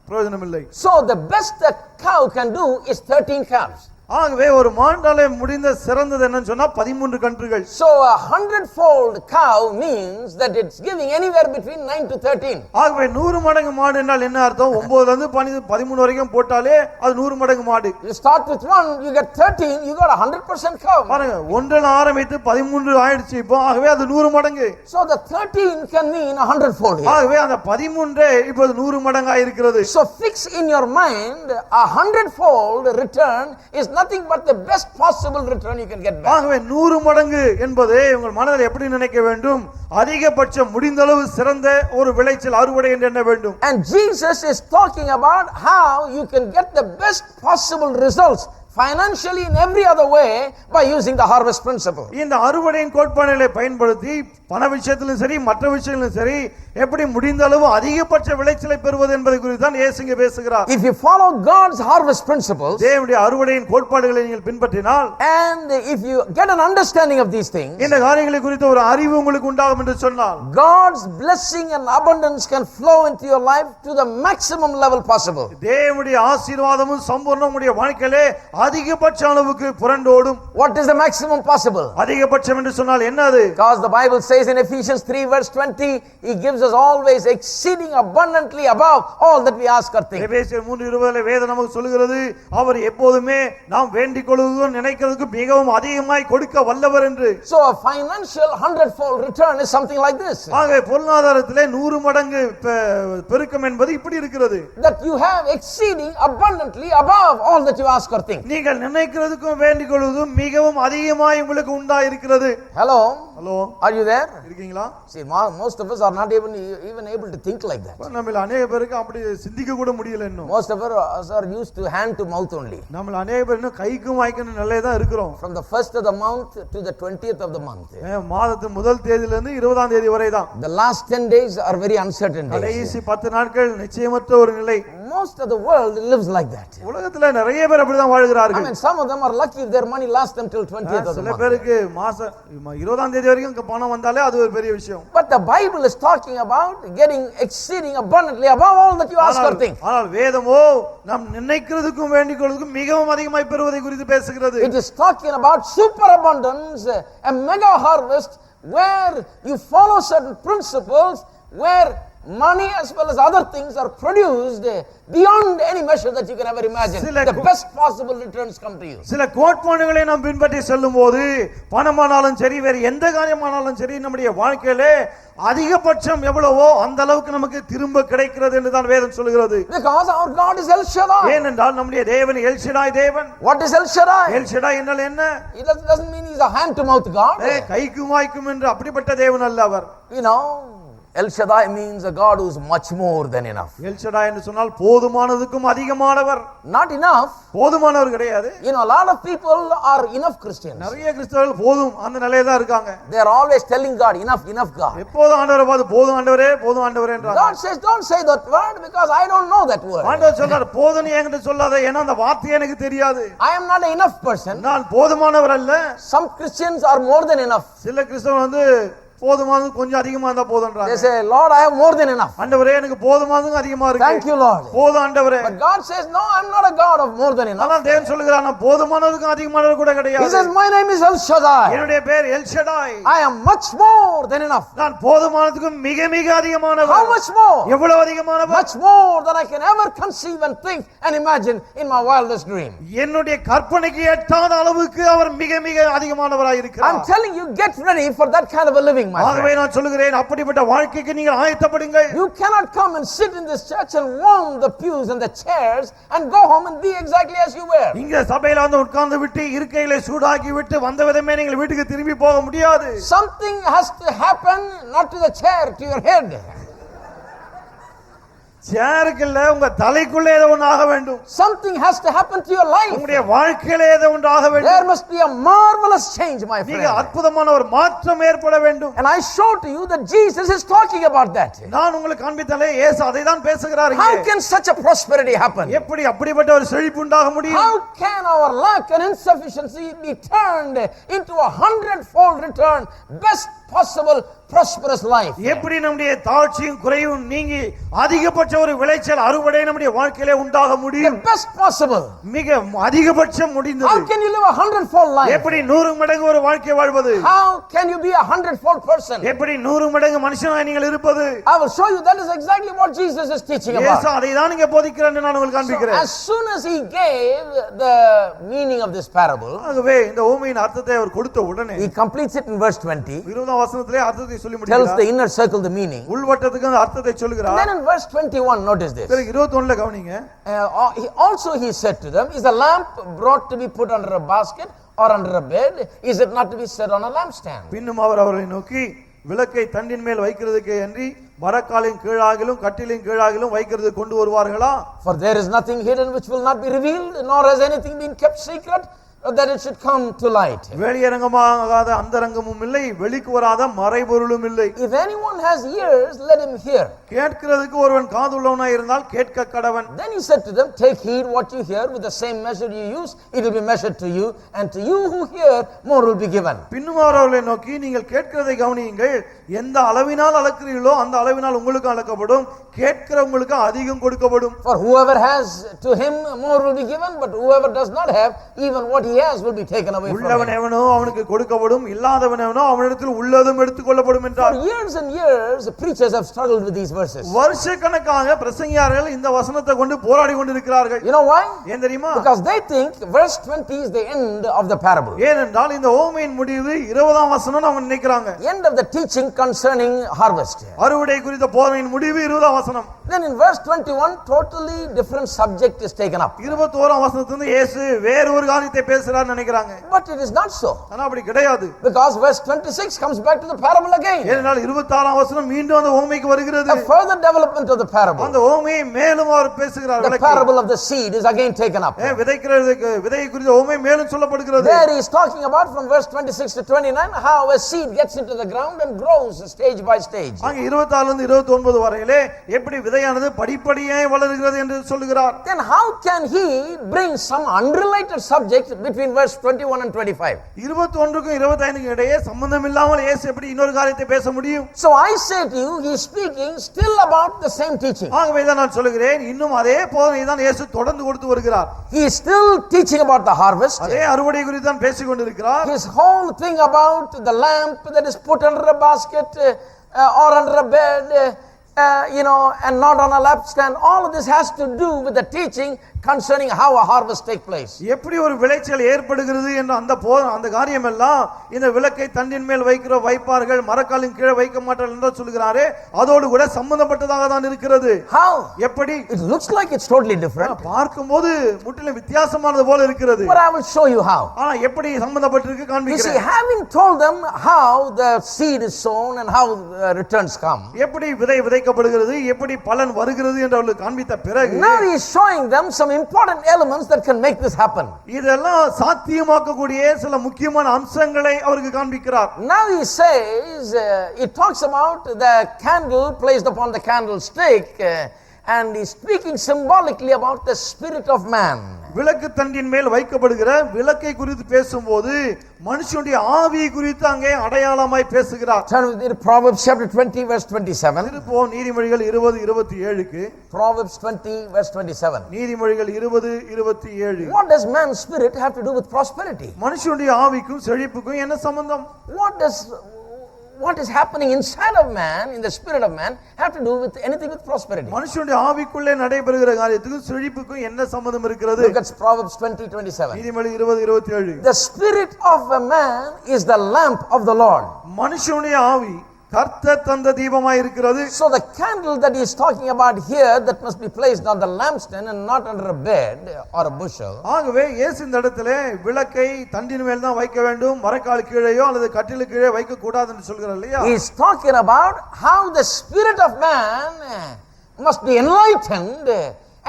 B: பிரயோஜனம் இல்லை.
A: So the best a cow can do is 13 calves.
B: ஆகவே ஒரு மாண்டாலே முடிந்த சிறந்தது என்னன்னு சொன்னா 13 கன்றுகள்.
A: So a 100-fold cow means that it's giving anywhere between 9 to 13.
B: ஆகவே 100 மடங்கு மாடு என்றால் என்ன அர்த்தம்? 9ல இருந்து 13 வரைக்கும் போட்டாலே அது 100 மடங்கு மாடு.
A: You start with 1, you get 13, you got 100% cow.
B: பாருங்க, ஒன்றில் ஆரம்பித்து 13 ஆயிடுச்சு இப்போ. ஆகவே அது 100 மடங்கு.
A: So the 13 can mean 100-fold here.
B: ஆகவே அந்த 13 இப்போது 100 மடங்கா இருக்கிறது.
A: So fix in your mind, a 100-fold return is nothing but the best possible return you can get back.
B: ஆகவே 100 மடங்கு என்பது உங்கள் மனதில் எப்படி நினைக்க வேண்டும்? அதிகபட்சம் முடிந்தளவு சிறந்த ஒரு விளைச்சல் அறுவடை என்று எண்ண வேண்டும்.
A: And Jesus is talking about how you can get the best possible results financially in every other way by using the harvest principle.
B: இந்த அறுவடையின் கோட்பாடுகளை பயன்படுத்தி பண விஷயத்திலும் சரி மற்ற விஷயத்திலும் சரி எப்படி முடிந்த அளவு அதிகபட்ச விளைச்சலை பெறுவது என்பதை குறித்து தான் இயேசு இங்கே பேசுகிறார்.
A: If you follow God's harvest principles,
B: தேவனுடைய அறுவடையின் கோட்பாடுகளை நீங்கள் பின்பற்றினால்,
A: and if you get an understanding of these things,
B: இந்த காரியங்களை குறித்த ஒரு அறிவு உங்களுக்கு உண்டாகும் என்று சொன்னால்,
A: God's blessing and abundance can flow into your life to the maximum level possible.
B: தேவனுடைய ஆசீர்வாதமும் சம்பூர்ணமும் உடைய வாழ்க்கையிலே அதிகபட்ச அளவுக்கு புரண்டோடும்.
A: What is the maximum possible?
B: அதிகபட்சம் என்று சொன்னால் என்னது?
A: Because the Bible says in Ephesians 3 verse 20, He gives us always exceeding abundantly above all that we ask or think.
B: எபேசியர் 3:20 வேதம் நமக்கு சொல்கிறது, அவர் எப்போதுமே நாம் வேண்டிக் கொள்வதும் நினைக்கிறதுக்கு மிகவும் அதிகமாய் கொடுக்க வல்லவர் என்று.
A: So a financial 100-fold return is something like this.
B: ஆகவே பொருளாதாரத்திலே 100 மடங்கு பெருக்கம் என்பது இப்படி இருக்கிறது.
A: That you have exceeding abundantly above all that you ask or think.
B: நீங்கள் நினைக்கிறதுக்கும் வேண்டிக் கொள்வதும் மிகவும் அதிகமாய் உங்களுக்கு உண்டா இருக்கிறது.
A: Hello?
B: Hello,
A: Are you there?
B: இருக்கீங்களா?
A: See, most of us are not even able to think like that.
B: நம்மள अनेक பேருக்கு அப்படி சிந்திக்க கூட முடியல இன்னும்.
A: Most of us are used to hand to mouth only.
B: நம்மள अनेक பேர் இன்னும் கைக்கும் வாய்க்கும் நிலையில தான் இருக்கிறோம்.
A: From the 1st of the month to the 20th of the month.
B: மாதத்து முதல் தேதியில இருந்து 20ஆம் தேதி வரை தான்.
A: The last 10 days are very uncertain days.
B: கடைசி 10 நாட்கள் நிச்சயமற்ற ஒரு நிலை.
A: Most of the world lives like that.
B: உலகத்துல நிறைய பேர் அப்படி தான் வாழ்கிறார்கள்.
A: I mean, some of them are lucky if their money lasts them till 20th of the
B: சில
A: month.
B: பேருக்கு மாசம் 20ஆம் தேதி வரைக்கும் பணம் வந்தாலே அது ஒரு பெரிய விஷயம்.
A: But the Bible is talking about getting exceeding abundantly above all that you ask or think.
B: ஆனால் வேதமோ நாம் நினைக்கிறதுக்கும் வேண்டிக் கொள்வதற்கும் மிகவும் அதிகமாய் பெறுவதை குறித்து பேசுகிறது.
A: It is talking about superabundance, a mega harvest where you follow certain principles, where money as well as other things are produced beyond any measure that you can ever imagine. The best possible returns come to you.
B: சில கோட்பாடுகளை நாம் பின்பற்றி செல்லும்போது பணமானாலும் சரி வேறு எந்த காரியமானாலும் சரி நம்முடைய வாழ்க்கையிலே அதிகபட்சம் எவ்வளவோ அந்த அளவுக்கு நமக்கு திரும்ப கிடைக்கிறது என்று தான் வேதம் சொல்கிறது.
A: Because our God is El Shaddai.
B: ஏனென்றால் நம்முடைய தேவன் எல் ஷடாய் தேவன்.
A: What is El Shaddai?
B: L Shaddai என்றால் என்ன?
A: It doesn't mean he's a hand to mouth God.
B: கைக்கும் வாய்க்கும் என்று அப்படிப்பட்ட தேவன் அல்ல அவர்.
A: You know, El Shaddai means a God who is much more than enough.
B: L Shaddai என்று சொன்னால் போதுமானதுக்கும் அதிகமானவர்.
A: Not enough.
B: போதுமானவர் கிடையாது.
A: You know, a lot of people are enough Christians.
B: நிறைய கிறிஸ்தவர்கள் போதும் அந்த நிலையில தான் இருக்காங்க.
A: They are always telling God, enough, enough God.
B: எப்போதும் ஆண்டவரை பார்த்து போதும் ஆண்டவரே போதும் ஆண்டவரே என்றாங்க.
A: God says, don't say that word because I don't know that word.
B: ஆண்டவர் சொல்றார், போதும் நீ என்கிட்ட சொல்லாத, ஏன்னா அந்த வார்த்தை எனக்கு தெரியாது.
A: I am not an enough person.
B: நான் போதுமானவர் அல்ல.
A: Some Christians are more than enough.
B: சில கிறிஸ்தவர்கள் வந்து போதுமானது கொஞ்சம் அதிகமா இருந்தா போதும்ன்றாங்க.
A: They say, Lord, I have more than enough.
B: ஆண்டவரே எனக்கு போதுமானது அதிகமா இருக்கு.
A: Thank you, Lord.
B: போதும் ஆண்டவரே.
A: But God says, no, I'm not a God of more than enough.
B: ஆனால் தேவன் சொல்கிறார், நான் போதுமானதுக்கு அதிகமானது கூட கிடையாது.
A: He says, my name is El Shaddai.
B: என்னுடைய பேர் L Shaddai.
A: I am much more than enough.
B: நான் போதுமானதுக்கு மிக மிக அதிகமானவர்.
A: How much more?
B: எவ்வளவு அதிகமானவர்?
A: Much more than I can ever conceive and think and imagine in my wildest dream.
B: என்னுடைய கற்பனைக்கு எட்டாத அளவுக்கு அவர் மிக மிக அதிகமானவராய் இருக்கிறார்.
A: I'm telling you, get ready for that kind of a living, my
B: ஆகவே
A: friend.
B: நான் சொல்கிறேன், அப்படிப்பட்ட வாழ்க்கைக்கு நீங்கள் ஆயத்தப்படுங்கள்.
A: You cannot come and sit in this church and warm the pews and the chairs and go home and be exactly as you were.
B: இங்க சபையில வந்து உட்கார்ந்து விட்டு இருக்கையிலே சூடாக்கி விட்டு வந்த விதமே நீங்கள் வீட்டுக்கு திரும்பி போக முடியாது.
A: Something has to happen, not to the chair, to your head.
B: சேருக்கு இல்ல, உங்க தலைக்குள்ள ஏதோ ஒன்று ஆக வேண்டும்.
A: Something has to happen to your life.
B: உங்களுடைய வாழ்க்கையில ஏதோ ஒன்று ஆக வேண்டும்.
A: There must be a marvelous change, my friend.
B: நீங்க அற்புதமான ஒரு மாற்றம் ஏற்பட வேண்டும்.
A: And I showed to you that Jesus is talking about that.
B: நான் உங்களுக்கு காண்பித்தாலே இயேசு அதை தான் பேசுகிறார்.
A: How can such a prosperity happen?
B: எப்படி அப்படிப்பட்ட ஒரு செழிப்பு உண்டாக முடியும்?
A: How can our lack and insufficiency be turned into a 100-fold return, best possible prosperous life.
B: எப்படி நம்முடைய தாழ்ச்சியும் குறையும் நீங்கி அதிகபட்ச ஒரு விளைச்சல் அறுவடை நம்முடைய வாழ்க்கையிலே உண்டாக
A: The
B: முடியும்.
A: best possible.
B: மிக அதிகபட்சம்
A: How
B: முடிந்தது.
A: can you live 100-fold life?
B: எப்படி 100 மடங்கு ஒரு வாழ்க்கை வாழ்வது?
A: How can you be 100-fold person?
B: எப்படி 100 மடங்கு மனுஷனாய் நீங்கள் இருப்பது?
A: I will show you that is exactly what Jesus is teaching
B: இயேசு
A: about.
B: அதை தான் இங்கே போதிக்கிறார் என்று நான் உங்களுக்கு
A: So
B: காண்பிக்கிறேன்.
A: as soon as he gave the meaning of this parable,
B: ஆகவே இந்த ஓமையின் அர்த்தத்தை அவர் கொடுத்த உடனே
A: he completes it in verse 20,
B: 20ஆம் வசனத்திலே அர்த்தத்தை சொல்லி
A: tells the
B: முடிக்கிறார்.
A: inner circle the meaning.
B: உள்வட்டத்துக்கு அந்த அர்த்தத்தை
A: And
B: சொல்கிறார்.
A: then in verse 21, notice this.
B: பிறகு 21ல கவனிங்க.
A: He said to them, is a lamp brought to be put under a basket or under a bed? Is it not to be set on a lampstand?
B: பின்னும் அவர் அவர்களை நோக்கி விளக்கை தண்டின் மேல் வைக்கிறதுக்கே அன்றி மரக்காலின் கீழாகிலும் கட்டிலின் கீழாகிலும் வைக்கிறது கொண்டு வருவார்களா?
A: For there is nothing hidden which will not be revealed, nor has anything been kept secret, that it should come to light.
B: வெளியரங்கமாகாத அந்தரங்கமும் இல்லை, வெளிக்கு வராத மறைபொருளும் இல்லை.
A: If anyone has ears, let him hear.
B: கேட்கிறதுக்கு ஒருவன் காதுள்ளவனாய் இருந்தால் கேட்க கடவன்.
A: Then he said to them, take heed what you hear, with the same measure you use, it will be measured to you, and to you who hear, more will be given.
B: பின்னும் அவர்களை நோக்கி நீங்கள் கேட்கிறதை கவனியுங்கள், எந்த அளவினால் அளக்கிறீர்களோ அந்த அளவினால் உங்களுக்கு அளக்கப்படும், கேட்கிறவங்களுக்கு அதிகம் கொடுக்கப்படும்.
A: For whoever has, to him more will be given, but whoever does not have, even what he has will be taken away from
B: உள்ளவன்
A: him.
B: எவனோ அவனுக்கு கொடுக்கப்படும், இல்லாதவன் எவனோ அவனிடத்தில் உள்ளதும் எடுத்துக்கொள்ளப்படும்
A: For
B: என்றார்.
A: years and years, preachers have struggled with these verses.
B: வருஷக்கணக்காக பிரசங்கியார்கள் இந்த வசனத்தை கொண்டு போராடி கொண்டிருக்கிறார்கள்.
A: You know why?
B: ஏன் தெரியுமா?
A: Because they think verse 20 is the end of the parable.
B: ஏனென்றால் இந்த ஓமையின் முடிவு 20ஆம் வசனம் அவங்க நினைக்கிறாங்க.
A: End of the teaching concerning harvest.
B: அறுவடை குறித்த போதனையின் முடிவு 20ஆம் வசனம்.
A: Then in verse 21, totally different subject is taken up.
B: 21ஆம் வசனத்திலிருந்து இயேசு வேறு ஒரு காரியத்தை பேசுறார்னு நினைக்கிறாங்க.
A: But it is not so.
B: ஆனா அப்படி கிடையாது.
A: Because verse 26 comes back to the parable again.
B: ஏனென்றால் 26ஆம் வசனம் மீண்டும் அந்த ஓமைக்கு வருகிறது.
A: A further development of the parable.
B: அந்த ஓமையை மேலும் அவர் பேசுகிறார்.
A: The parable of the seed is again taken up.
B: விதைக்கிறதுக்கு விதை குறித்த ஓமை மேலும் சொல்லப்படுகிறது.
A: There he is talking about from verse 26 to 29 how a seed gets into the ground and grows stage by stage.
B: அங்க 24 ல இருந்து 29 வரையிலே எப்படி விதையானது படிப்படியாய் வளருகிறது என்று சொல்லுகிறார்.
A: Then how can he bring some unrelated subject between verse 21 and 25?
B: 21க்கும் 25க்கும் இடையே சம்பந்தம் இல்லாமல் இயேசு எப்படி இன்னொரு காரியத்தை பேச முடியும்?
A: So I say to you, he is speaking still about the same teaching.
B: ஆகவே தான் நான் சொல்கிறேன், இன்னும் அதே போதனை தான் இயேசு தொடர்ந்து கொடுத்து வருகிறார்.
A: He is still teaching about the harvest.
B: அதே அறுவடை குறித்து தான் பேசிக் கொண்டிருக்கிறார்.
A: His whole thing about the lamp that is put under a basket or under a bed, and not on a lampstand, all of this has to do with the teaching concerning how a harvest take place.
B: எப்படி ஒரு விளைச்சல் ஏற்படுகிறது என்ற அந்த காரியம் எல்லாம் இந்த விளக்கை தண்டின் மேல் வைப்பார்கள், மரக்காலின் கீழே வைக்க மாட்டார்கள் என்று சொல்கிறாரே, அதோடு கூட சம்பந்தப்பட்டதாக தான் இருக்கிறது.
A: How?
B: எப்படி?
A: It looks like it's totally different.
B: பார்க்கும்போது முற்றிலும் வித்தியாசமானது போல இருக்கிறது.
A: But I will show you how.
B: ஆனா எப்படி சம்பந்தப்பட்டிருக்கு
A: You see,
B: காண்பிக்கிறேன்.
A: having told them how the seed is sown and how returns come,
B: எப்படி விதை விதைக்கப்படுகிறது, எப்படி பலன் வருகிறது என்று அவர்களுக்கு காண்பித்த பிறகு
A: now he is showing them some important elements that can make this happen.
B: இதெல்லாம் சாத்தியமாக்கக்கூடிய சில முக்கியமான அம்சங்களை அவருக்கு காண்பிக்கிறார்.
A: Now he says, it talks about the candle placed upon the candlestick, and he's speaking symbolically about the spirit of man.
B: விளக்கு தண்டின் மேல் வைக்கப்படுகிற விளக்கை குறித்து பேசும்போது மனுஷனுடைய ஆவி குறித்து அங்கே அடையாளமாய் பேசுகிறார்.
A: Turn with me to Proverbs chapter 20 verse 27.
B: திருப்போம் நீதிமொழிகள் 20:27க்கு.
A: Proverbs 20 verse 27.
B: நீதிமொழிகள் 20:27.
A: What does man's spirit have to do with prosperity?
B: மனுஷனுடைய ஆவிக்கும் செழிப்புக்கும் என்ன சம்பந்தம்?
A: What is happening inside of man, in the spirit of man, have to do with anything with prosperity?
B: மனுஷனுடைய ஆவிக்குள்ளே நடைபெறுகிற காரியத்துக்கும் செழிப்புக்கும் என்ன சம்பந்தம் இருக்கிறது?
A: Look at Proverbs 20:27.
B: நீதிமொழி 20:27.
A: The spirit of a man is the lamp of the Lord.
B: மனுஷனுடைய ஆவி கர்த்தர் தந்த தீபமாய் இருக்கிறது.
A: So the candle that he is talking about here, that must be placed on the lampstand and not under a bed or a bushel.
B: ஆகவே இயேசு இந்த இடத்திலே விளக்கை தண்டின் மேல் தான் வைக்க வேண்டும், மரக்கால் கீழேயோ அல்லது கட்டிலுக்கு கீழே வைக்க கூடாது என்று சொல்கிறார் இல்லையா?
A: He is talking about how the spirit of man must be enlightened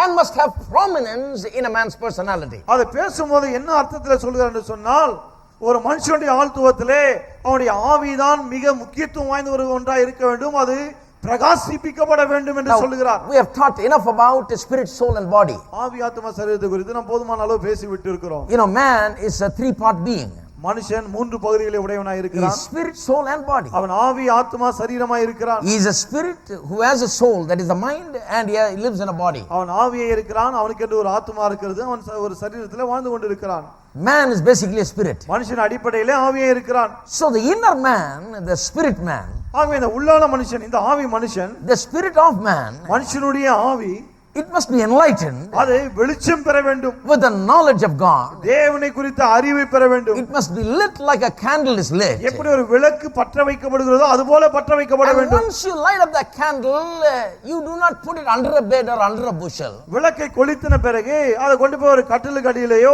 A: and must have prominence in a man's personality.
B: அதை பேசும்போது என்ன அர்த்தத்தில் சொல்கிறார் என்று சொன்னால், ஒரு மனுஷனுடைய ஆழ்த்துவத்திலே அவனுடைய ஆவிதான் மிக முக்கியத்துவம் வாய்ந்த ஒரு ஒன்றாக இருக்க வேண்டும், அது பிரகாசிப்பிக்கப்பட வேண்டும் என்று சொல்கிறார்.
A: We have taught enough about spirit, soul and body.
B: ஆவி ஆத்மா சரீரத்தை குறித்து நாம் போதுமான அளவு பேசி விட்டு இருக்கிறோம்.
A: Man is a three-part being.
B: மனுஷன் மூன்று பகுதிகளை உடையவனாய்
A: He
B: இருக்கிறான்.
A: is spirit, soul and body.
B: அவன் ஆவி, ஆத்மா, சரீரமாய் இருக்கிறான்.
A: He is a spirit who has a soul, that is the mind, and he lives in a body.
B: அவன் ஆவியே இருக்கிறான், அவனுக்கு என்று ஒரு ஆத்மா இருக்கிறது, அவன் ஒரு சரீரத்திலே வாழ்ந்து கொண்டிருக்கிறான்.
A: Man is basically a spirit.
B: மனுஷன் அடிப்படையிலே ஆவியே இருக்கிறான்.
A: So the inner man, the spirit man,
B: ஆகவே இந்த உள்ளான மனுஷன், இந்த ஆவி மனுஷன்,
A: the spirit of man,
B: மனுஷனுடைய ஆவி,
A: it must be enlightened
B: அது வெளிச்சம் பெற வேண்டும்.
A: with the knowledge of God.
B: தேவனை குறித்த அறிவை பெற வேண்டும்.
A: It must be lit like a candle is lit.
B: எப்படி ஒரு விளக்கு பற்ற வைக்கப்படுகிறதோ அதுபோல பற்ற வைக்கப்பட
A: And
B: வேண்டும்.
A: once you light up that candle, you do not put it under a bed or under a bushel.
B: விளக்கை கொளுத்தின பிறகு அதை கொண்டு போய் ஒரு கட்டிலுக்கு அடியிலேயோ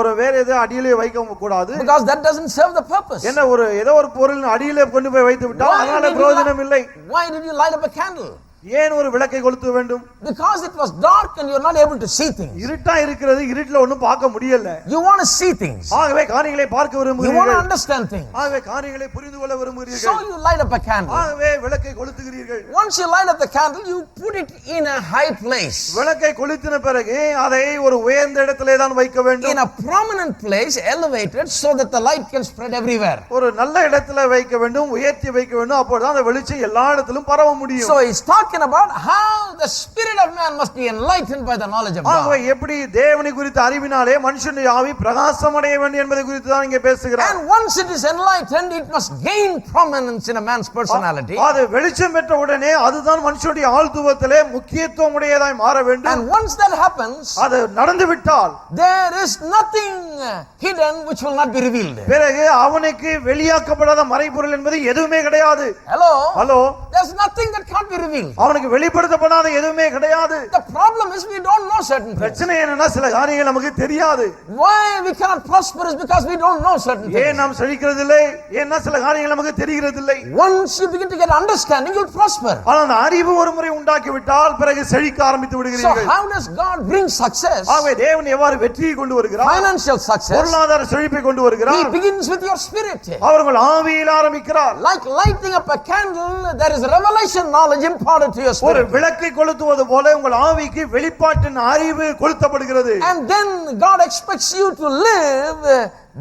B: ஒரு வேற ஏதோ அடியிலேயோ வைக்க கூடாது.
A: Because that doesn't serve the purpose.
B: என்ன ஏதோ ஒரு பொருள் அடியிலே கொண்டு போய் வைத்து விட்டால் அதனால பிரயோஜனம் இல்லை.
A: Why did you light up a candle?
B: ஏன் ஒரு விளக்கை கொளுத்த வேண்டும்?
A: Because it was dark and you are not able to see things.
B: இருட்டா இருக்கிறது, இருட்டுல ஒண்ணும் பார்க்க முடியல.
A: You want to see things.
B: ஆகவே காரியங்களை பார்க்க
A: You want to
B: விரும்புகிறீர்கள்.
A: understand things.
B: ஆகவே காரியங்களை புரிந்து கொள்ள
A: So
B: விரும்புகிறீர்கள்.
A: you light up a candle.
B: ஆகவே விளக்கை கொளுத்துகிறீர்கள்.
A: Once you light up the candle, you put it in a high place.
B: விளக்கை கொளுத்தின பிறகு அதை ஒரு உயர்ந்த இடத்திலே தான் வைக்க
A: In
B: வேண்டும்.
A: a prominent place, elevated, so that the light can spread everywhere.
B: ஒரு நல்ல இடத்துல வைக்க வேண்டும், உயர்த்தி வைக்க வேண்டும். அப்பொழுதுதான் அந்த வெளிச்சம் எல்லா இடத்திலும் பரவ முடியும்.
A: So he's talking about how the spirit of man must be enlightened by the knowledge of
B: ஆகவே
A: God.
B: எப்படி தேவனை குறித்த அறிவினாலே மனுஷனுடைய ஆவி பிரகாசம் அடைய வேண்டும் என்பதை குறித்து தான் இங்கே பேசுகிறார்.
A: And once it is enlightened, it must gain prominence in a man's personality.
B: அது வெளிச்சம் பெற்ற உடனே அதுதான் மனுஷனுடைய ஆழ்த்துவத்திலே முக்கியத்துவம் உடையதாய் மாற வேண்டும்.
A: And once that happens,
B: அது நடந்து விட்டால்
A: there is nothing hidden which will not be revealed.
B: பிறகு அவனுக்கு வெளியாக்கப்படாத மறைபொருள் என்பது எதுவுமே கிடையாது.
A: Hello?
B: Hello,
A: There's nothing that can't be revealed.
B: அவனுக்கு வெளிப்படுத்தப்படாத எதுவுமே கிடையாது.
A: The problem is we don't know certain things.
B: பிரச்சனை என்னன்னா சில காரியங்கள் நமக்கு தெரியாது.
A: Why we cannot prosper is because we don't know certain
B: ஏன்
A: things.
B: நாம் செழிக்கிறது இல்லை? ஏன்னா சில காரியங்கள் நமக்கு தெரிகிறது இல்லை.
A: Once you begin to get understanding, you'll prosper.
B: ஆனால் அந்த அறிவு ஒரு முறை உண்டாக்கி விட்டால் பிறகு செழிக்க ஆரம்பித்து
A: So
B: விடுகிறீர்கள்.
A: how does God bring success?
B: ஆகவே தேவன் எவ்வாறு வெற்றியை கொண்டு வருகிறார்?
A: Financial success.
B: பொருளாதார செழிப்பை கொண்டு
A: He
B: வருகிறார்.
A: begins with your spirit.
B: அவர்கள் ஆவியில் ஆரம்பிக்கிறார்.
A: Like lighting up a candle, there is revelation knowledge imparted to your
B: ஒரு
A: spirit.
B: விளக்கை கொளுத்துவது போல உங்கள் ஆவிக்கு வெளிப்பாட்டின் அறிவு கொளுத்தப்படுகிறது.
A: And then God expects you to live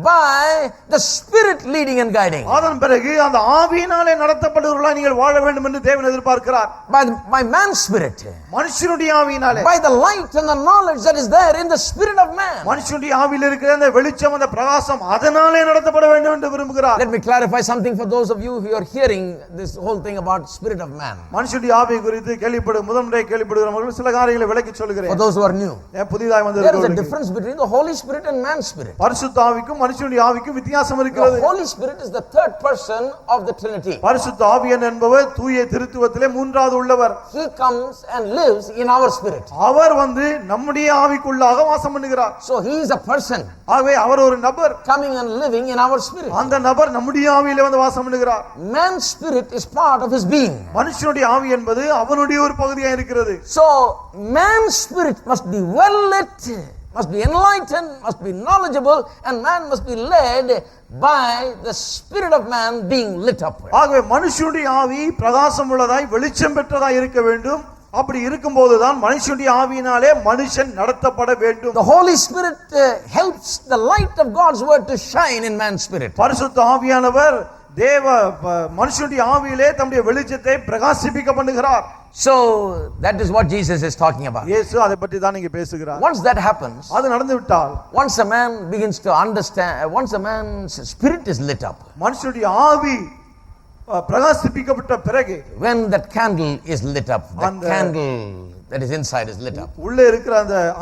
A: by the spirit leading and guiding.
B: அதன் பிறகு அந்த ஆவியினாலே நடத்தப்படுகிறவர்களாய் நீங்கள் வாழ வேண்டும் என்று தேவன் எதிர்பார்க்கிறார்.
A: By man's spirit.
B: மனுஷனுடைய ஆவியினாலே.
A: By the light and the knowledge that is there in the spirit of man.
B: மனுஷனுடைய ஆவியில் இருக்கிற அந்த வெளிச்சம், அந்த பிரகாசம் அதனாலே நடத்தப்பட வேண்டும் என்று விரும்புகிறார்.
A: Let me clarify something for those of you who are hearing this whole thing about spirit of man.
B: மனுஷனுடைய ஆவி குறித்து முதன்முறை கேள்விப்படுகிறவர்கள் சில காரியங்களை விளக்கி
A: For
B: சொல்கிறேன்.
A: those who are new.
B: புதிதாக
A: There is a
B: வந்திருக்கிறவர்களுக்கு
A: difference between the Holy Spirit and man's spirit.
B: பரிசுத்த ஆவிக்கும் மனுஷனுடைய ஆவிக்கும் வித்தியாசம்
A: The
B: இருக்கிறது.
A: Holy Spirit is the third person of the Trinity.
B: பரிசுத்த ஆவியன் என்பவர் தூய திருத்துவத்திலே மூன்றாவது உள்ளவர்.
A: He comes and lives in our spirit.
B: அவர் நம்முடைய ஆவிக்குள்ளாக வாசம் பண்ணுகிறார்.
A: So he is a person
B: ஆகவே அவர் ஒரு நபர்.
A: coming and living in our spirit.
B: அந்த நபர் நம்முடைய ஆவியிலே வாசம் பண்ணுகிறார்.
A: Man's spirit is part of his being.
B: மனுஷனுடைய ஆவி என்பது அவனுடைய ஒரு பகுதியா இருக்கிறது.
A: So man's spirit must be well lit, must be enlightened, must be knowledgeable, and man must be led by the spirit of man being lit up.
B: ஆகவே மனுஷனுடைய ஆவி பிரகாசம் உள்ளதாய் வெளிச்சம் பெற்றதாய் இருக்க வேண்டும். அப்படி இருக்கும்போதுதான் மனுஷனுடைய ஆவியினாலே மனுஷன் நடத்தப்பட வேண்டும்.
A: The Holy Spirit helps the light of God's word to shine in man's spirit.
B: பரிசுத்த ஆவியானவர் மனுஷனுடைய ஆவியிலே தம்முடைய வெளிச்சத்தை பிரகாசிப்பிக்க பண்ணுகிறார்.
A: So that is what Jesus is talking about.
B: இயேசு அதை பற்றி தான் இங்கே பேசுகிறார்.
A: Once that happens,
B: அது நடந்து விட்டால்,
A: once a man begins to understand, once a man's spirit is lit up,
B: மனுஷனுடைய ஆவி பிரகாசிப்பிக்கப்பட்ட பிறகு,
A: when that candle is lit up, the
B: And
A: candle that is inside is lit up,
B: உள்ளே இருக்கிற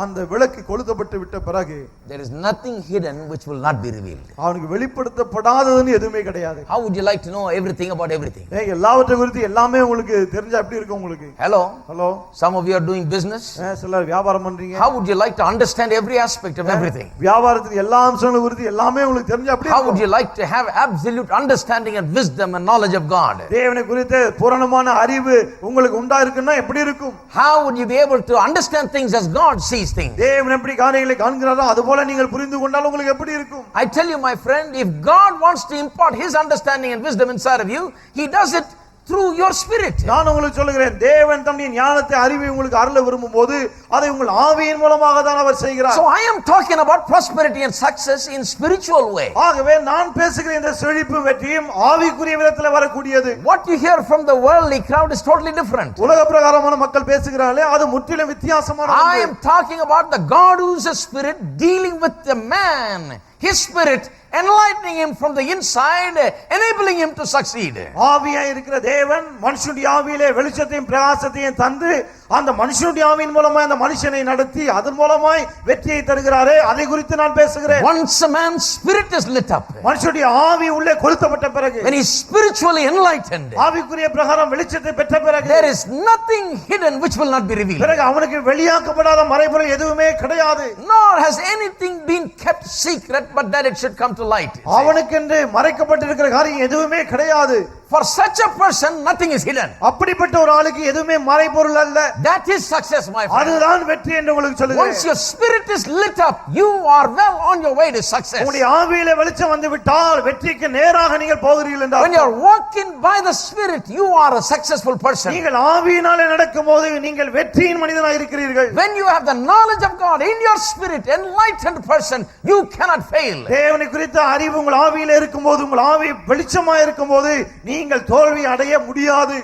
B: அந்த விளக்கு கொளுத்தப்பட்டு விட்ட பிறகு,
A: there is nothing hidden which will not be revealed.
B: அவனுக்கு வெளிப்படுத்தப்படாததுன்னு எதுவுமே கிடையாது.
A: How would you like to know everything about everything?
B: எல்லாவற்றை குறித்து எல்லாமே உங்களுக்கு தெரிஞ்சா எப்படி இருக்கும் உங்களுக்கு?
A: Hello? Some of you are doing business.
B: சிலர் வியாபாரம் பண்றீங்க.
A: How would you like to understand every aspect of everything?
B: வியாபாரத்தின் எல்லா அம்சங்களும் குறித்து எல்லாமே உங்களுக்கு தெரிஞ்சா எப்படி
A: How
B: இருக்கும்?
A: would you like to have absolute understanding and wisdom and knowledge of God?
B: தேவனை குறித்து பூரணமான அறிவு உங்களுக்கு உண்டா இருக்குன்னா எப்படி இருக்கும்?
A: How would you be able to understand things as God sees things?
B: தேவன் எப்படி காரியங்களை காண்கிறாரோ அதுபோல நீங்கள் புரிந்து கொண்டால் உங்களுக்கு எப்படி இருக்கும்?
A: I tell you, my friend, if God wants to impart his understanding and wisdom inside of you, he does it through your spirit.
B: நான் உங்களுக்கு சொல்லுகிறேன், தேவன் தம்முடைய ஞானத்தை அறிவை உங்களுக்கு அருள விரும்பும்போது அதை உங்கள் ஆவியின் மூலமாக தான் அவர் செய்கிறார்.
A: So I am talking about prosperity and success in spiritual way.
B: ஆகவே நான் பேசுகிற இந்த செழிப்பு வெற்றியும் ஆவிக்குரிய விதத்திலே வரக்கூடியது.
A: What you hear from the worldly crowd is totally different.
B: உலக பிரகாரமான மக்கள் பேசுகிறார்களே அது முற்றிலும் வித்தியாசமானது.
A: I am talking about the God who is a spirit dealing with the man, his spirit, enlightening him from the inside, enabling him to succeed.
B: ஆவியாய் இருக்கிற தேவன் மனுஷனுடைய ஆவியிலே வெளிச்சத்தையும் பிரகாசத்தையும் தந்து அந்த மனுஷனுடைய ஆவியின் மூலமாய் அந்த மனுஷனை நடத்தி அதன் மூலமாய் வெற்றியை தருகிறாரே, அதை குறித்து நான் பேசுகிறேன்.
A: Once a man's spirit is lit up,
B: மனுஷனுடைய ஆவி உள்ளே கொளுத்தப்பட்ட பிறகு,
A: when he is spiritually enlightened,
B: ஆவிக்குரிய பிரகாரம் வெளிச்சத்தை பெற்ற பிறகு,
A: there is nothing hidden which will not be revealed.
B: பிறகு அவனுக்கு வெளியாக்கப்படாத மறைபொருள் எதுவுமே கிடையாது.
A: Nor has anything been kept secret but that it should come to light.
B: அவனுக்கென்று மறைக்கப்பட்டிருக்கிற காரியம் எதுவுமே கிடையாது.
A: For such a person nothing is hidden.
B: அப்படிப்பட்ட ஒரு ஆளுக்கு எதுவுமே மறைபொருள் அல்ல.
A: That is success, my friend.
B: அதுதான் வெற்றி என்று உங்களுக்கு சொல்லுகிறேன்.
A: Once your spirit is lit up, you are well on your way to success.
B: உங்களுடைய ஆவியிலே வெளிச்சம் வந்து விட்டால் வெற்றிக்கு நேராக நீங்கள் போகிறீர்கள் என்றால்,
A: when you are walking by the spirit, you are a successful person.
B: நீங்கள் ஆவியினாலே நடக்கும்போது நீங்கள் வெற்றியின் மனிதனாய் இருக்கிறீர்கள்.
A: When you have the knowledge of God in your spirit, enlightened person, you cannot fail.
B: தேவனை குறித்த அறிவு உங்கள் ஆவியிலே இருக்கும்போது, உங்கள் ஆவி வெளிச்சமாய் இருக்கும்போது நீங்கள் தோல்வி அடைய முடியாது.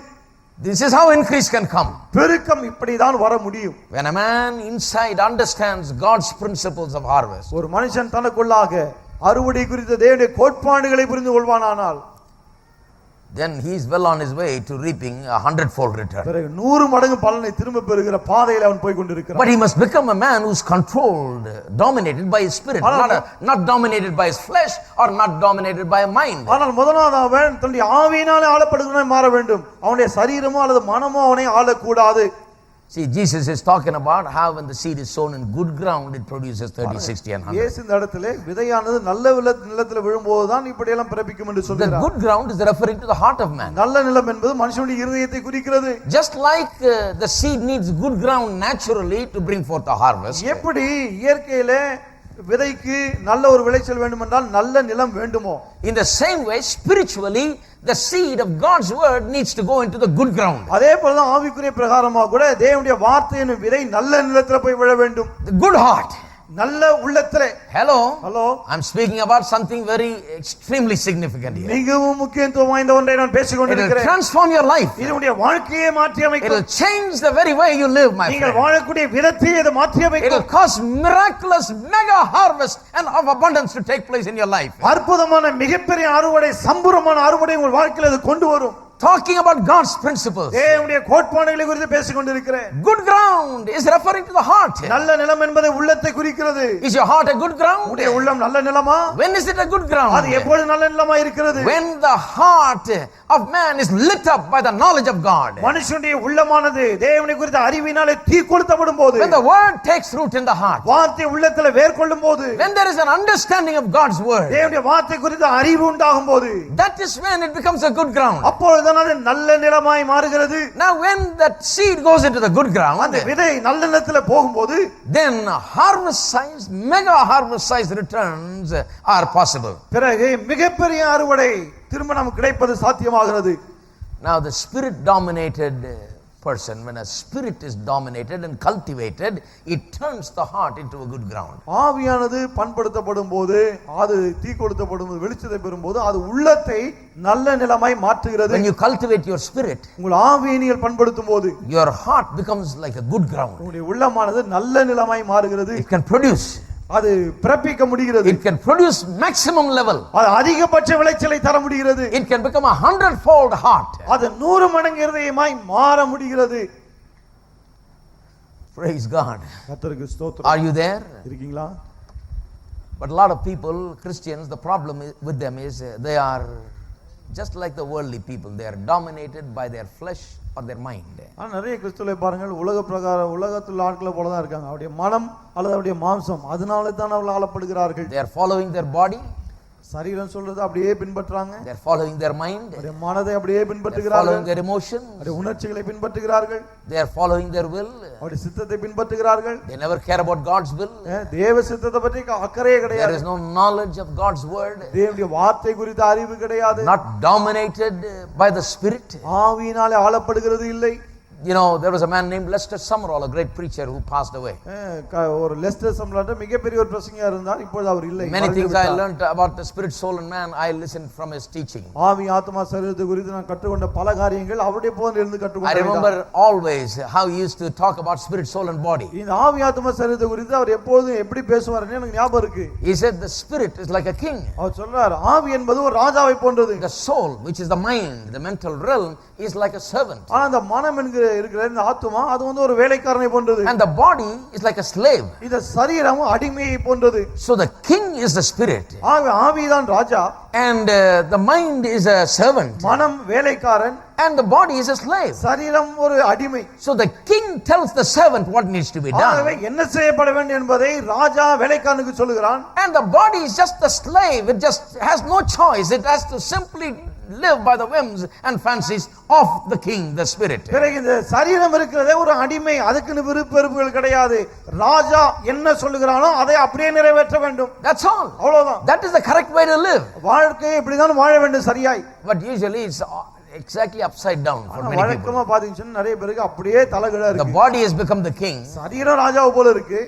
A: This is how increase can come.
B: பெருக்கம் இப்படிதான் வர முடியும்.
A: When a man inside understands God's principles of harvest.
B: ஒரு மனுஷன் தனக்குள்ளாக அறுவடை குறித்த தேவனுடைய கோட்பாடுகளை புரிந்து கொள்வானானால்,
A: then he is well on his way to reaping 100-fold return.
B: பிறகு 100 மடங்கு பலனை திரும்ப பெறுகிற பாதையில் அவன் போய் கொண்டிருக்கிறான்.
A: But he must become a man who is controlled, dominated by his spirit, not dominated by his flesh or not dominated by a mind.
B: ஆனால் முதலாவது அவன் தன்னுடைய ஆவியினாலே ஆளப்படுகிறவனாய் மாற வேண்டும். அவனுடைய சரீரமோ அல்லது மனமோ அவனை ஆளக்கூடாது.
A: See, Jesus is talking about how when the seed is sown in good ground, it produces 30, 60 and 100.
B: இயேசு இந்த இடத்திலே விதையானது நல்ல நிலத்தில் விழும்போதுதான் இப்படி எல்லாம் பிறப்பிக்கும் என்று
A: The
B: சொல்கிறார்.
A: good ground is referring to the heart of man.
B: நல்ல நிலம் என்பது மனுஷனுடைய இருதயத்தை குறிக்கிறது.
A: Just like the seed needs good ground naturally to bring forth a harvest.
B: எப்படி இயற்கையிலே விதைக்கு நல்ல ஒரு விளைச்சல் வேண்டுமென்றால் நல்ல நிலம் வேண்டுமோ,
A: In the same way, spiritually, the seed of God's word needs to go into the good ground.
B: அதே போலதான் ஆவிக்குரிய பிரகாரமாக கூட தேவனுடைய வார்த்தை என்னும் விதை நல்ல நிலத்தில் போய் விழ வேண்டும்.
A: The good heart.
B: நல்ல உள்ளத்திலே.
A: Hello.
B: I'm
A: speaking about something very extremely significant here.
B: மிகவும் முக்கியத்துவம் வாய்ந்த ஒன்றை நான் பேசிக் கொண்டிருக்கிறேன்.
A: It will transform your life.
B: இது உங்களுடைய வாழ்க்கையை மாற்றி அமைக்கும்.
A: It will change the very way you live, my friend.
B: நீங்கள் வாழக்கூடிய விதத்தை இது மாற்றி
A: It
B: அமைக்கும்.
A: will cause miraculous mega harvest and of abundance to take place in your life.
B: அற்புதமான மிகப்பெரிய அறுவடை, சம்பூரணமான அறுவடை உங்கள் வாழ்க்கையில் அது கொண்டு வரும்.
A: Talking about God's principles.
B: தேவனுடைய கோட்பாடுகளை குறித்து பேசிக் கொண்டிருக்கிறேன்.
A: Good ground is referring to the heart.
B: நல்ல நிலம் என்பது உள்ளத்தை குறிக்கிறது.
A: Is your heart a good ground?
B: உங்களுடைய உள்ளம் நல்ல நிலமா?
A: When is it a good ground?
B: அது எப்பொழுது நல்ல நிலமா இருக்கிறது?
A: When the heart of man is lit up by the knowledge of God.
B: மனுஷனுடைய உள்ளமானது தேவனை குறித்த அறிவினாலே தீ கொளுத்தப்படும் போது,
A: When the word takes root in the heart.
B: வார்த்தை உள்ளத்தில் வேர் கொள்ளும் போது,
A: When there is an understanding of God's word.
B: தேவனுடைய வார்த்தை குறித்த அறிவு உண்டாகும் போது,
A: That is when it becomes a good ground.
B: அப்பொழுது அது நல்ல நிலமாய் மாறுகிறது.
A: Now when that seed goes into the good ground,
B: அந்த விதை நல்ல நிலத்தில் போகும்போது,
A: then harvest size, mega harvest size returns are possible.
B: பிறகு மிகப்பெரிய அறுவடை திரும்ப நமக்கு கிடைப்பது சாத்தியமாகிறது.
A: Now the spirit dominated person, when a spirit is dominated and cultivated, it turns the heart into a good ground.
B: ஆவியானது பண்படுத்தப்படும் போது, அது தீ கொடுத்தப்படும் போது, வெளிச்சத்தை பெறும்போது அது உள்ளத்தை நல்ல நிலமாய் மாற்றுகிறது.
A: When you cultivate your spirit,
B: உங்கள் ஆவியை நீங்கள் பண்படுத்தும் போது
A: your heart becomes like a good ground.
B: உங்களுடைய உள்ளமானது நல்ல நிலமாய் மாறுகிறது.
A: It can produce.
B: அது பிறப்பிக்க முடிகிறது.
A: It can produce maximum level.
B: அது அதிகபட்ச விளைச்சலை தர முடிகிறது.
A: It can become 100-fold heart.
B: அது 100 மடங்கு இருதயமாய் மாற முடிகிறது.
A: Praise God.
B: கர்த்தருக்கு ஸ்தோத்திரம்.
A: Are you there?
B: இருக்கீங்களா?
A: But a lot of people, Christians, the problem with them is they are just like the worldly people. They are dominated by their flesh or their mind.
B: நிறைய கிறிஸ்துவை பாருங்கள், உலக பிரகாரம் உலகத்தில் ஆட்களை போல தான் இருக்காங்க. அவருடைய மனம் அல்லது அவருடைய மாம்சம், அதனால தான் அவர்கள் ஆளப்படுகிறார்கள்.
A: They are following their body.
B: சரீரம் சொல்றது அப்படியே பின்பற்றுறாங்க.
A: They are following their mind.
B: அவருடைய மனதை அப்படியே
A: They are
B: பின்பற்றுகிறார்கள்.
A: following their emotions.
B: அவருடைய உணர்ச்சிகளை பின்பற்றுகிறார்கள்.
A: They are following their will.
B: அவருடைய சித்தத்தை பின்பற்றுகிறார்கள்.
A: They never care about God's will.
B: தேவ சித்தத்தை பற்றி அக்கறையே
A: There
B: கிடையாது.
A: is no knowledge of God's word.
B: தேவனுடைய வார்த்தை குறித்த அறிவு கிடையாது.
A: Not dominated by the Spirit.
B: ஆவியினாலே ஆளப்படுகிறது இல்லை.
A: You know, there was a man named Lester Summerall, a great preacher who passed away.
B: ஒரு லெஸ்டர் சம்பளம் மிகப்பெரிய ஒரு பிரசங்கியா இருந்தார். இப்போது அவர் இல்லை.
A: Many things I learned about the spirit, soul and man, I listened from his teaching.
B: ஆவி ஆத்மா சரீரத்தை குறித்து நான் கற்றுக்கொண்ட பல காரியங்கள் அவருடைய போதிலிருந்து இருந்து கற்றுக்கொண்டேன்.
A: I remember always how he used to talk about spirit, soul and body.
B: இந்த ஆவி ஆத்மா சரீரத்தை குறித்து அவர் எப்போதும் எப்படி பேசுவார்னு எனக்கு ஞாபகம் இருக்கு.
A: He said the spirit is like a king.
B: அவர் சொல்றார் ஆவி என்பது ஒரு ராஜாவை போன்றது.
A: The soul, which is the mind, the mental realm, is like a servant.
B: ஆனா அந்த மனம் என்கிற இருக்கிற இந்த ஆத்மா அது வந்து ஒரு வேலைக்காரனை போன்றது.
A: And the body is like a slave.
B: இந்த சரீரம் அடிமையை போன்றது.
A: So the king is the spirit.
B: ஆவிதான் Raja.
A: And the mind is a servant.
B: மனம் வேலைக்காரன்.
A: And the body is a slave.
B: சரீரம் ஒரு அடிமை.
A: So the king tells the servant what needs to be done.
B: ஆகவே என்ன செய்யப்பட வேண்டும் என்பதை ராஜா வேலைக்காரனுக்கு சொல்லுகிறான்.
A: And the body is just the slave. It just has no choice. It has to simply live by the whims and fancies of the king, the spirit.
B: பிறகு இந்த சரீரம் இருக்கிறதே ஒரு அடிமை. அதுக்குன்னு விருப்பங்கள் கிடையாது. ராஜா என்ன சொல்லுகிறானோ அதை அப்படியே நிறைவேற்ற வேண்டும்.
A: That's all.
B: அவ்வளவுதான்.
A: That is the correct way to live.
B: வாழ்க்கை இப்படிதான் வாழ வேண்டும் சரியாய்.
A: But usually it's exactly upside down for many people.
B: வழக்கமா பாத்தீங்கன்னா நிறைய பேருக்கு அப்படியே தலைகீழா
A: The
B: இருக்கு.
A: body has become the king.
B: சரீரம் ராஜாவை போல இருக்கு.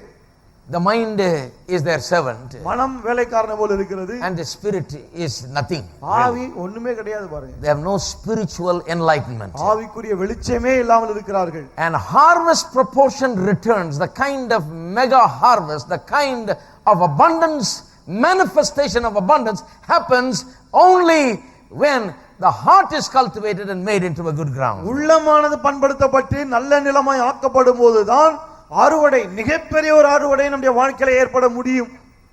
A: The mind is their servant.
B: மனம் வேலைக்காரனை போல இருக்கிறது.
A: And the spirit is nothing.
B: ஆவி ஒண்ணுமே கிடையாது பாருங்க.
A: They have no spiritual enlightenment.
B: ஆவிக்குரிய வெளிச்சமே இல்லாமல் இருக்கிறார்கள்.
A: And harvest proportion returns, the kind of mega harvest, the kind of abundance, manifestation of abundance happens only when the heart is cultivated and made into a good ground.
B: உள்ளமானது பண்படுத்தப்பட்டு நல்ல நிலமாய் ஆக்கப்படும் போதுதான் அறுவடை மிகப்பெரிய ஒரு அறுவடை நம்முடைய வாழ்க்கையில ஏற்பட முடியும்.